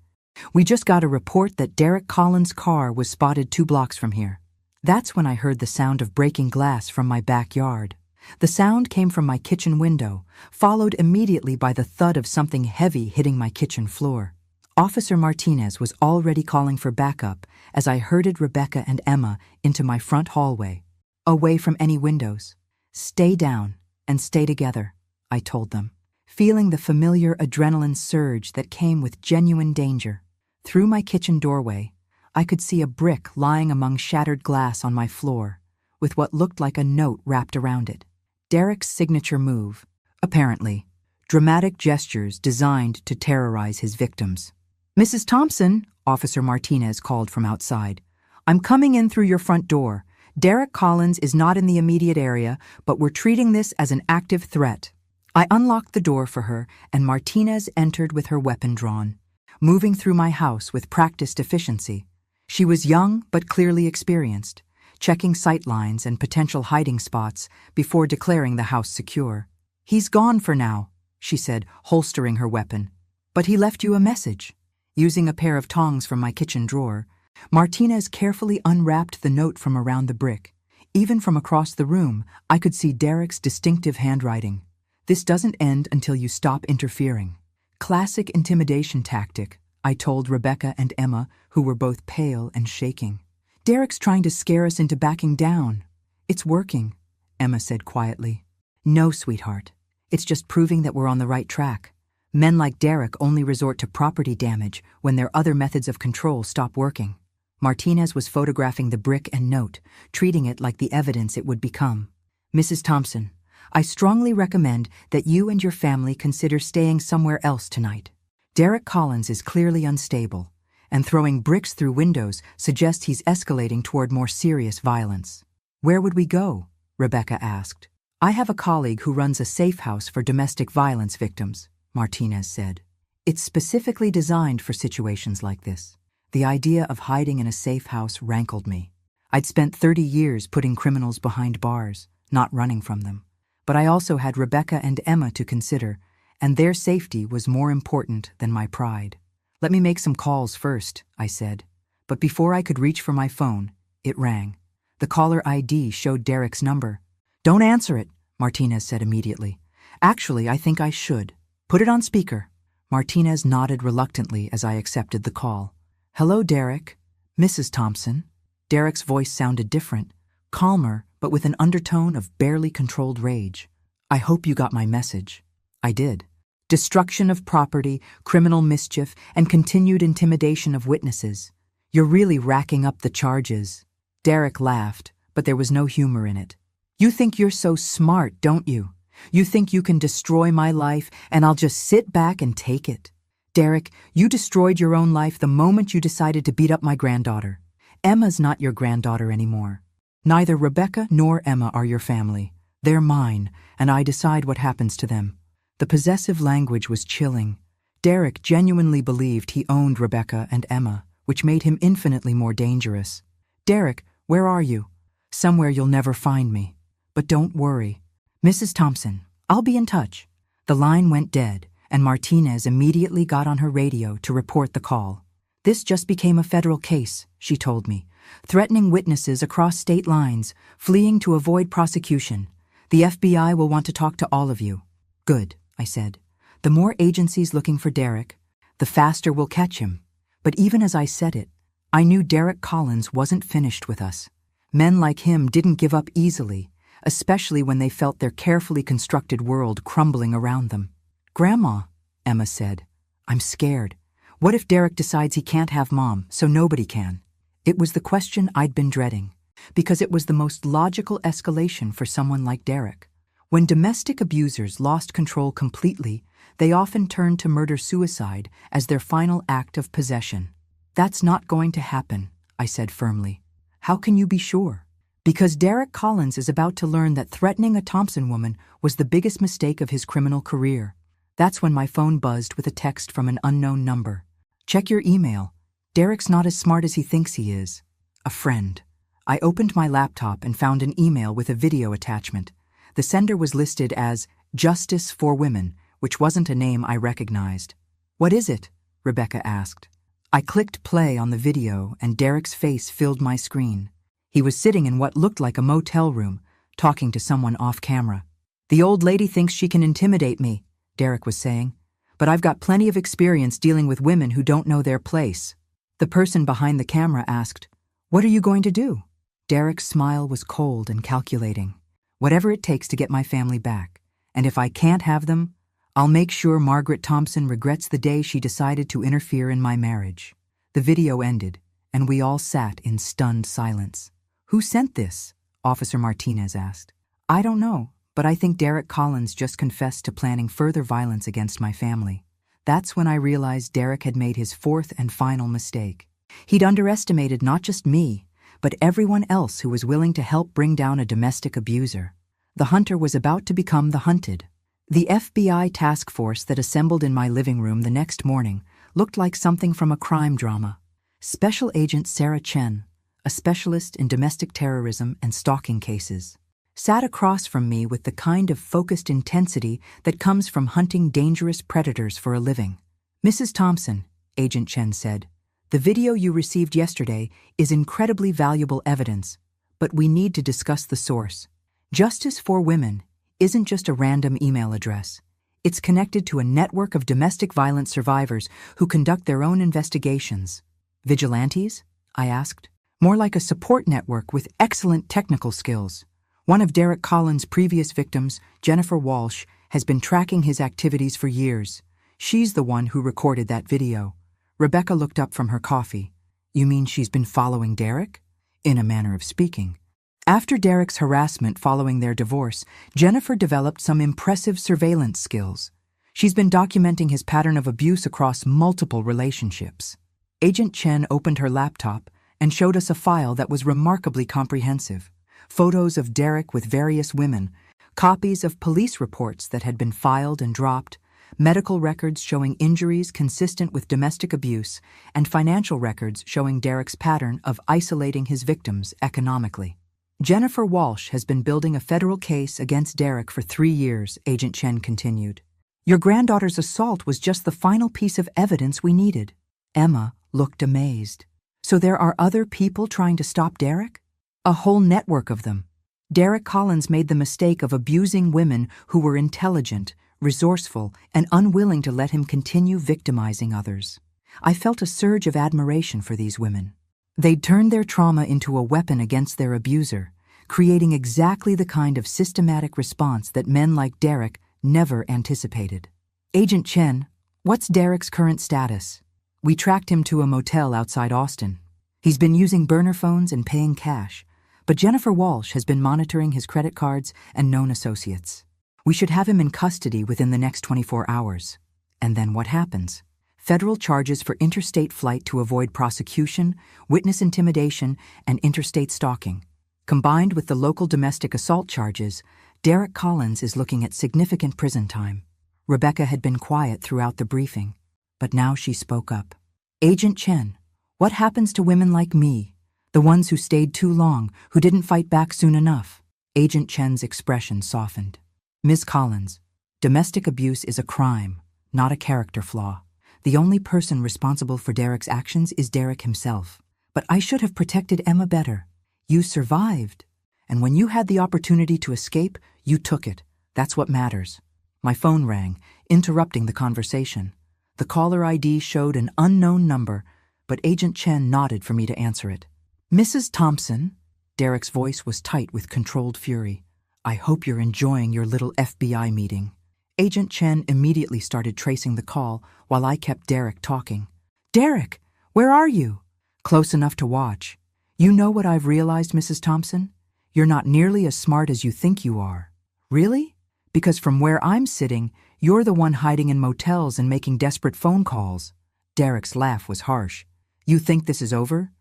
We just got a report that Derek Collins' car was spotted 2 blocks from here. That's when I heard the sound of breaking glass from my backyard. The sound came from my kitchen window, followed immediately by the thud of something heavy hitting my kitchen floor. Officer Martinez was already calling for backup as I herded Rebecca and Emma into my front hallway, away from any windows. Stay down and stay together, I told them, feeling the familiar adrenaline surge that came with genuine danger. Through my kitchen doorway, I could see a brick lying among shattered glass on my floor, with what looked like a note wrapped around it. Derek's signature move, apparently. Dramatic gestures designed to terrorize his victims. Mrs. Thompson, Officer Martinez called from outside. I'm coming in through your front door. Derek Collins is not in the immediate area, but we're treating this as an active threat. I unlocked the door for her, and Martinez entered with her weapon drawn, moving through my house with practiced efficiency. She was young but clearly experienced, checking sight lines and potential hiding spots before declaring the house secure. He's gone for now, she said, holstering her weapon. But he left you a message. Using a pair of tongs from my kitchen drawer, Martinez carefully unwrapped the note from around the brick. Even from across the room, I could see Derek's distinctive handwriting. This doesn't end until you stop interfering. Classic intimidation tactic, I told Rebecca and Emma, who were both pale and shaking. Derek's trying to scare us into backing down. It's working, Emma said quietly. No, sweetheart. It's just proving that we're on the right track. Men like Derek only resort to property damage when their other methods of control stop working. Martinez was photographing the brick and note, treating it like the evidence it would become. Mrs. Thompson, I strongly recommend that you and your family consider staying somewhere else tonight. Derek Collins is clearly unstable, and throwing bricks through windows suggests he's escalating toward more serious violence. Where would we go? Rebecca asked. I have a colleague who runs a safe house for domestic violence victims, Martinez said. It's specifically designed for situations like this. The idea of hiding in a safe house rankled me. I'd spent 30 years putting criminals behind bars, not running from them. But I also had Rebecca and Emma to consider, and their safety was more important than my pride. "Let me make some calls first," I said. But before I could reach for my phone, it rang. The caller ID showed Derek's number. "Don't answer it," Martinez said immediately. "Actually, I think I should. Put it on speaker." Martinez nodded reluctantly as I accepted the call. "Hello, Derek. Mrs. Thompson." Derek's voice sounded different, calmer, but with an undertone of barely controlled rage. "I hope you got my message." I did. Destruction of property, criminal mischief, and continued intimidation of witnesses. "You're really racking up the charges." Derek laughed, but there was no humor in it. "You think you're so smart, don't you? You think you can destroy my life and I'll just sit back and take it? Derek, you destroyed your own life the moment you decided to beat up my granddaughter. Emma's not your granddaughter anymore. Neither Rebecca nor Emma are your family. They're mine, and I decide what happens to them." The possessive language was chilling. Derek genuinely believed he owned Rebecca and Emma, which made him infinitely more dangerous. "Derek, where are you?" "Somewhere you'll never find me. But don't worry. Mrs. Thompson, I'll be in touch." The line went dead, and Martinez immediately got on her radio to report the call. "This just became a federal case," she told me, "threatening witnesses across state lines, fleeing to avoid prosecution. The FBI will want to talk to all of you." "Good," I said. "The more agencies looking for Derek, the faster we'll catch him." But even as I said it, I knew Derek Collins wasn't finished with us. Men like him didn't give up easily, especially when they felt their carefully constructed world crumbling around them. "Grandma," Emma said, "I'm scared. What if Derek decides he can't have Mom, so nobody can?" It was the question I'd been dreading, because it was the most logical escalation for someone like Derek. When domestic abusers lost control completely, they often turned to murder-suicide as their final act of possession. "That's not going to happen," I said firmly. "How can you be sure?" "Because Derek Collins is about to learn that threatening a Thompson woman was the biggest mistake of his criminal career." That's when my phone buzzed with a text from an unknown number. "Check your email. Derek's not as smart as he thinks he is." A friend. I opened my laptop and found an email with a video attachment. The sender was listed as Justice for Women, which wasn't a name I recognized. "What is it?" Rebecca asked. I clicked play on the video and Derek's face filled my screen. He was sitting in what looked like a motel room, talking to someone off camera. "The old lady thinks she can intimidate me," Derek was saying, "but I've got plenty of experience dealing with women who don't know their place." The person behind the camera asked, "What are you going to do?" Derek's smile was cold and calculating. "Whatever it takes to get my family back. And if I can't have them, I'll make sure Margaret Thompson regrets the day she decided to interfere in my marriage." The video ended, and we all sat in stunned silence. "Who sent this?" Officer Martinez asked. "I don't know, but I think Derek Collins just confessed to planning further violence against my family." That's when I realized Derek had made his fourth and final mistake. He'd underestimated not just me, but everyone else who was willing to help bring down a domestic abuser. The hunter was about to become the hunted. The FBI task force that assembled in my living room the next morning looked like something from a crime drama. Special Agent Sarah Chen, a specialist in domestic terrorism and stalking cases, sat across from me with the kind of focused intensity that comes from hunting dangerous predators for a living. "Mrs. Thompson," Agent Chen said, "the video you received yesterday is incredibly valuable evidence, but we need to discuss the source. Justice for Women isn't just a random email address. It's connected to a network of domestic violence survivors who conduct their own investigations." "Vigilantes?" I asked. "More like a support network with excellent technical skills. One of Derek Collins' previous victims, Jennifer Walsh, has been tracking his activities for years. She's the one who recorded that video." Rebecca looked up from her coffee. "You mean she's been following Derek?" "In a manner of speaking." After Derek's harassment following their divorce, Jennifer developed some impressive surveillance skills. She's been documenting his pattern of abuse across multiple relationships. Agent Chen opened her laptop and showed us a file that was remarkably comprehensive. Photos of Derek with various women, copies of police reports that had been filed and dropped, medical records showing injuries consistent with domestic abuse, and financial records showing Derek's pattern of isolating his victims economically. Jennifer Walsh has been building a federal case against Derek for 3 years, Agent Chen continued. Your granddaughter's assault was just the final piece of evidence we needed. Emma looked amazed. So there are other people trying to stop Derek? A whole network of them. Derek Collins made the mistake of abusing women who were intelligent, resourceful, and unwilling to let him continue victimizing others. I felt a surge of admiration for these women. They'd turned their trauma into a weapon against their abuser, creating exactly the kind of systematic response that men like Derek never anticipated. Agent Chen, what's Derek's current status? We tracked him to a motel outside Austin. He's been using burner phones and paying cash, but Jennifer Walsh has been monitoring his credit cards and known associates. We should have him in custody within the next 24 hours. And then what happens? Federal charges for interstate flight to avoid prosecution, witness intimidation, and interstate stalking. Combined with the local domestic assault charges, Derek Collins is looking at significant prison time. Rebecca had been quiet throughout the briefing, but now she spoke up. Agent Chen, what happens to women like me, the ones who stayed too long, who didn't fight back soon enough? Agent Chen's expression softened. Ms. Collins, domestic abuse is a crime, not a character flaw. The only person responsible for Derek's actions is Derek himself. But I should have protected Emma better. You survived. And when you had the opportunity to escape, you took it. That's what matters. My phone rang, interrupting the conversation. The caller ID showed an unknown number, but Agent Chen nodded for me to answer it. Mrs. Thompson, Derek's voice was tight with controlled fury. I hope you're enjoying your little FBI meeting. Agent Chen immediately started tracing the call while I kept Derek talking. Derek, where are you? Close enough to watch. You know what I've realized, Mrs. Thompson? You're not nearly as smart as you think you are. Really? Because from where I'm sitting, you're the one hiding in motels and making desperate phone calls. Derek's laugh was harsh. You think this is over?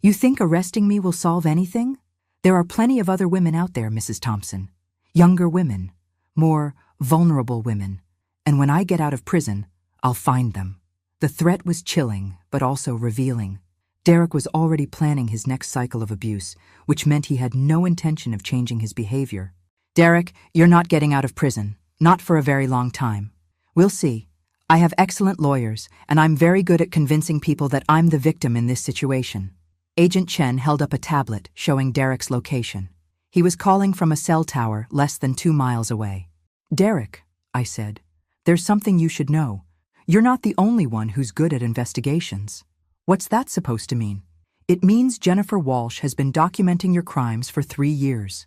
You think arresting me will solve anything? There are plenty of other women out there, Mrs. Thompson. Younger women. More vulnerable women. And when I get out of prison, I'll find them. The threat was chilling, but also revealing. Derek was already planning his next cycle of abuse, which meant he had no intention of changing his behavior. Derek, you're not getting out of prison. Not for a very long time. We'll see. I have excellent lawyers, and I'm very good at convincing people that I'm the victim in this situation. Agent Chen held up a tablet showing Derek's location. He was calling from a cell tower less than 2 miles away. Derek, I said, there's something you should know. You're not the only one who's good at investigations. What's that supposed to mean? It means Jennifer Walsh has been documenting your crimes for 3 years.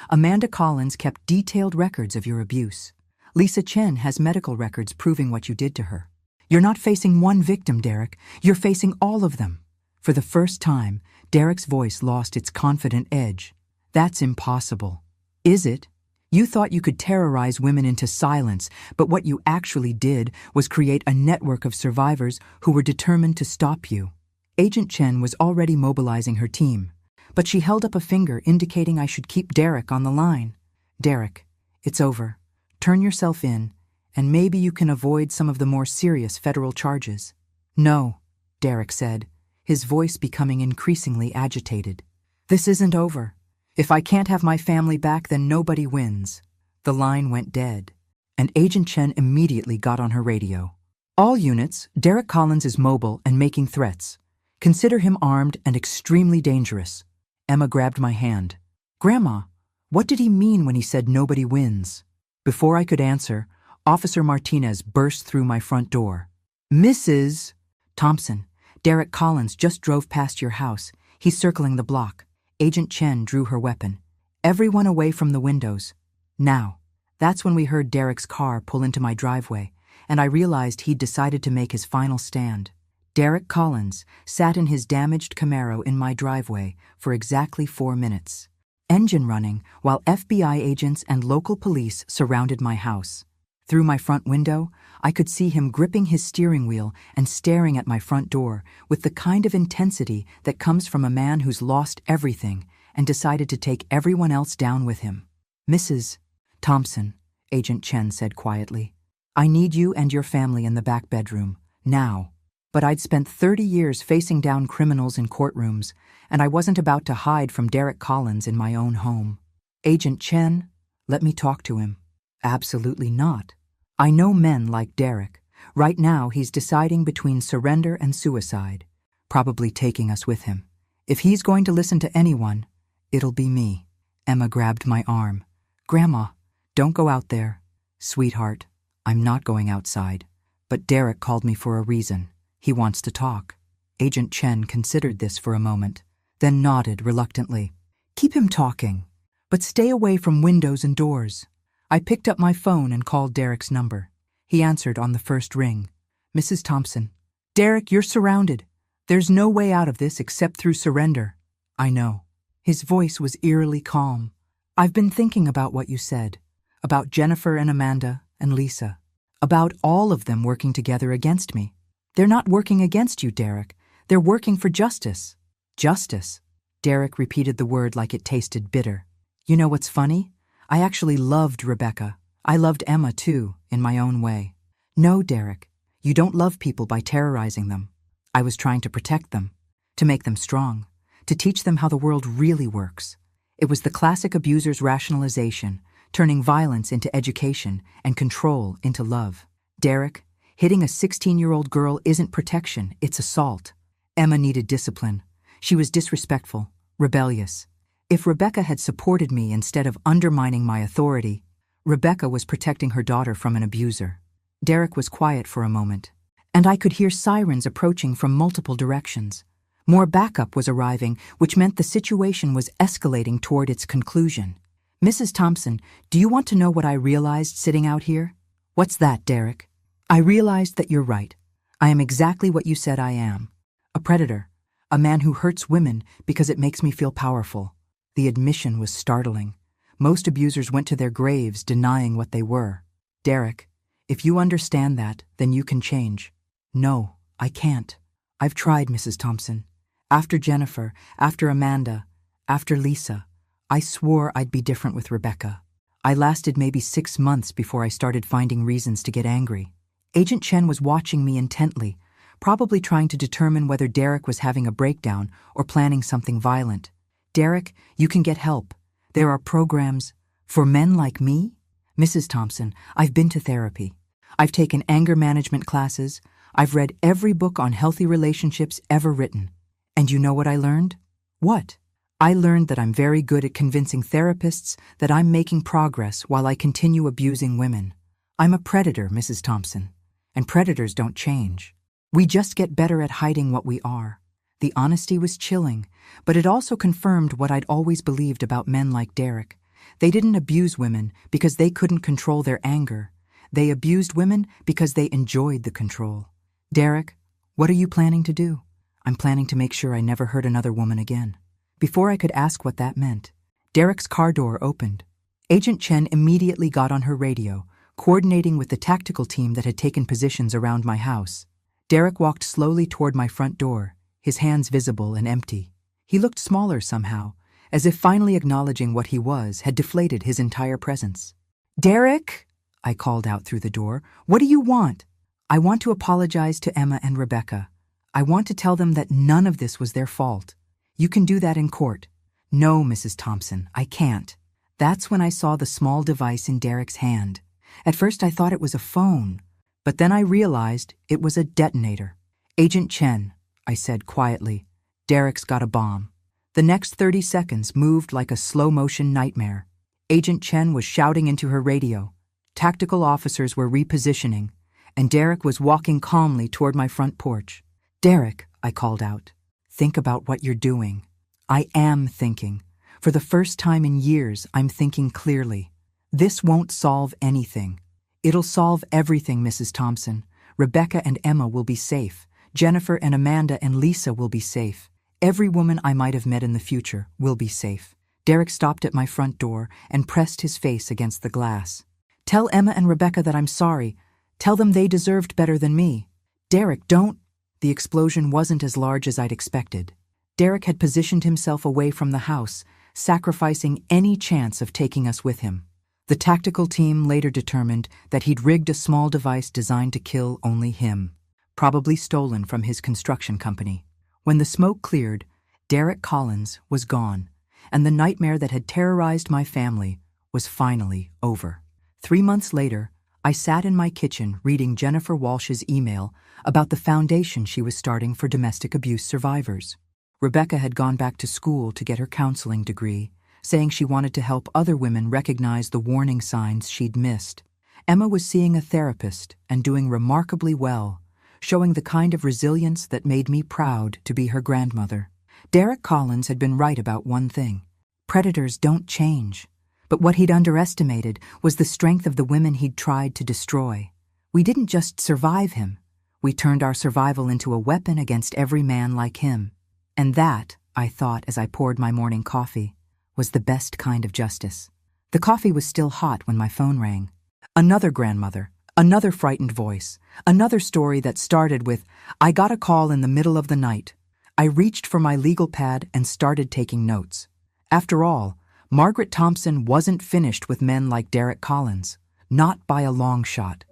Amanda Collins kept detailed records of your abuse. Lisa Chen has medical records proving what you did to her. You're not facing one victim, Derek. You're facing all of them. For the first time, Derek's voice lost its confident edge. That's impossible. Is it? You thought you could terrorize women into silence, but what you actually did was create a network of survivors who were determined to stop you. Agent Chen was already mobilizing her team, but she held up a finger indicating I should keep Derek on the line. Derek, it's over. Turn yourself in, and maybe you can avoid some of the more serious federal charges. No, Derek said, his voice becoming increasingly agitated. This isn't over. If I can't have my family back, then nobody wins. The line went dead, and Agent Chen immediately got on her radio. All units, Derek Collins is mobile and making threats. Consider him armed and extremely dangerous. Emma grabbed my hand. Grandma, what did he mean when he said nobody wins? Before I could answer, Officer Martinez burst through my front door. Mrs. Thompson, Derek Collins just drove past your house. He's circling the block. Agent Chen drew her weapon. Everyone away from the windows. Now. That's when we heard Derek's car pull into my driveway, and I realized he'd decided to make his final stand. Derek Collins sat in his damaged Camaro in my driveway for exactly 4 minutes. Engine running while FBI agents and local police surrounded my house. Through my front window, I could see him gripping his steering wheel and staring at my front door with the kind of intensity that comes from a man who's lost everything and decided to take everyone else down with him. Mrs. Thompson, Agent Chen said quietly, I need you and your family in the back bedroom, now. But I'd spent 30 years facing down criminals in courtrooms, and I wasn't about to hide from Derek Collins in my own home. Agent Chen, let me talk to him. Absolutely not. I know men like Derek. Right now he's deciding between surrender and suicide, probably taking us with him. If he's going to listen to anyone, it'll be me. Emma grabbed my arm. Grandma, don't go out there. Sweetheart, I'm not going outside. But Derek called me for a reason. He wants to talk. Agent Chen considered this for a moment, then nodded reluctantly. Keep him talking, but stay away from windows and doors. I picked up my phone and called Derek's number. He answered on the first ring. Mrs. Thompson. Derek, you're surrounded. There's no way out of this except through surrender. I know. His voice was eerily calm. I've been thinking about what you said, about Jennifer and Amanda and Lisa, about all of them working together against me. They're not working against you, Derek. They're working for justice. Justice. Derek repeated the word like it tasted bitter. You know what's funny? I actually loved Rebecca. I loved Emma too, in my own way. No, Derek, you don't love people by terrorizing them. I was trying to protect them, to make them strong, to teach them how the world really works. It was the classic abuser's rationalization, turning violence into education and control into love. Derek, hitting a 16-year-old girl isn't protection, it's assault. Emma needed discipline. She was disrespectful, rebellious. If Rebecca had supported me instead of undermining my authority, Rebecca was protecting her daughter from an abuser. Derek was quiet for a moment, and I could hear sirens approaching from multiple directions. More backup was arriving, which meant the situation was escalating toward its conclusion. Mrs. Thompson, do you want to know what I realized sitting out here? What's that, Derek? I realized that you're right. I am exactly what you said I am. A predator. A man who hurts women because it makes me feel powerful. The admission was startling. Most abusers went to their graves denying what they were. Derek, if you understand that, then you can change. No, I can't. I've tried, Mrs. Thompson. After Jennifer, after Amanda, after Lisa, I swore I'd be different with Rebecca. I lasted maybe 6 months before I started finding reasons to get angry. Agent Chen was watching me intently, probably trying to determine whether Derek was having a breakdown or planning something violent. Derek, you can get help. There are programs for men like me. Mrs. Thompson, I've been to therapy. I've taken anger management classes. I've read every book on healthy relationships ever written. And you know what I learned? What? I learned that I'm very good at convincing therapists that I'm making progress while I continue abusing women. I'm a predator, Mrs. Thompson, and predators don't change. We just get better at hiding what we are. The honesty was chilling, but it also confirmed what I'd always believed about men like Derek. They didn't abuse women because they couldn't control their anger. They abused women because they enjoyed the control. Derek, what are you planning to do? I'm planning to make sure I never hurt another woman again. Before I could ask what that meant, Derek's car door opened. Agent Chen immediately got on her radio, coordinating with the tactical team that had taken positions around my house. Derek walked slowly toward my front door, his hands visible and empty. He looked smaller somehow, as if finally acknowledging what he was had deflated his entire presence. Derek, I called out through the door, what do you want? I want to apologize to Emma and Rebecca. I want to tell them that none of this was their fault. You can do that in court. No, Mrs. Thompson, I can't. That's when I saw the small device in Derek's hand. At first I thought it was a phone, but then I realized it was a detonator. Agent Chen, I said quietly, Derek's got a bomb. The next 30 seconds moved like a slow-motion nightmare. Agent Chen was shouting into her radio. Tactical officers were repositioning, and Derek was walking calmly toward my front porch. Derek, I called out, think about what you're doing. I am thinking. For the first time in years, I'm thinking clearly. This won't solve anything. It'll solve everything, Mrs. Thompson. Rebecca and Emma will be safe. Jennifer and Amanda and Lisa will be safe. Every woman I might have met in the future will be safe. Derek stopped at my front door and pressed his face against the glass. Tell Emma and Rebecca that I'm sorry. Tell them they deserved better than me. Derek, don't. The explosion wasn't as large as I'd expected. Derek had positioned himself away from the house, sacrificing any chance of taking us with him. The tactical team later determined that he'd rigged a small device designed to kill only him, probably stolen from his construction company. When the smoke cleared, Derek Collins was gone, and the nightmare that had terrorized my family was finally over. 3 months later, I sat in my kitchen reading Jennifer Walsh's email about the foundation she was starting for domestic abuse survivors. Rebecca had gone back to school to get her counseling degree, saying she wanted to help other women recognize the warning signs she'd missed. Emma was seeing a therapist and doing remarkably well, showing the kind of resilience that made me proud to be her grandmother. Derek Collins had been right about one thing: predators don't change. But what he'd underestimated was the strength of the women he'd tried to destroy. We didn't just survive him. We turned our survival into a weapon against every man like him. And that, I thought as I poured my morning coffee, was the best kind of justice. The coffee was still hot when my phone rang. Another grandmother, another frightened voice, another story that started with, "I got a call in the middle of the night." I reached for my legal pad and started taking notes. After all, Margaret Thompson wasn't finished with men like Derek Collins, not by a long shot.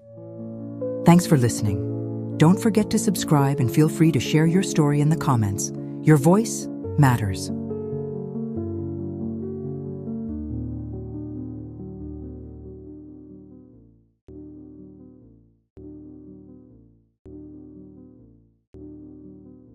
Thanks for listening. Don't forget to subscribe and feel free to share your story in the comments. Your voice matters.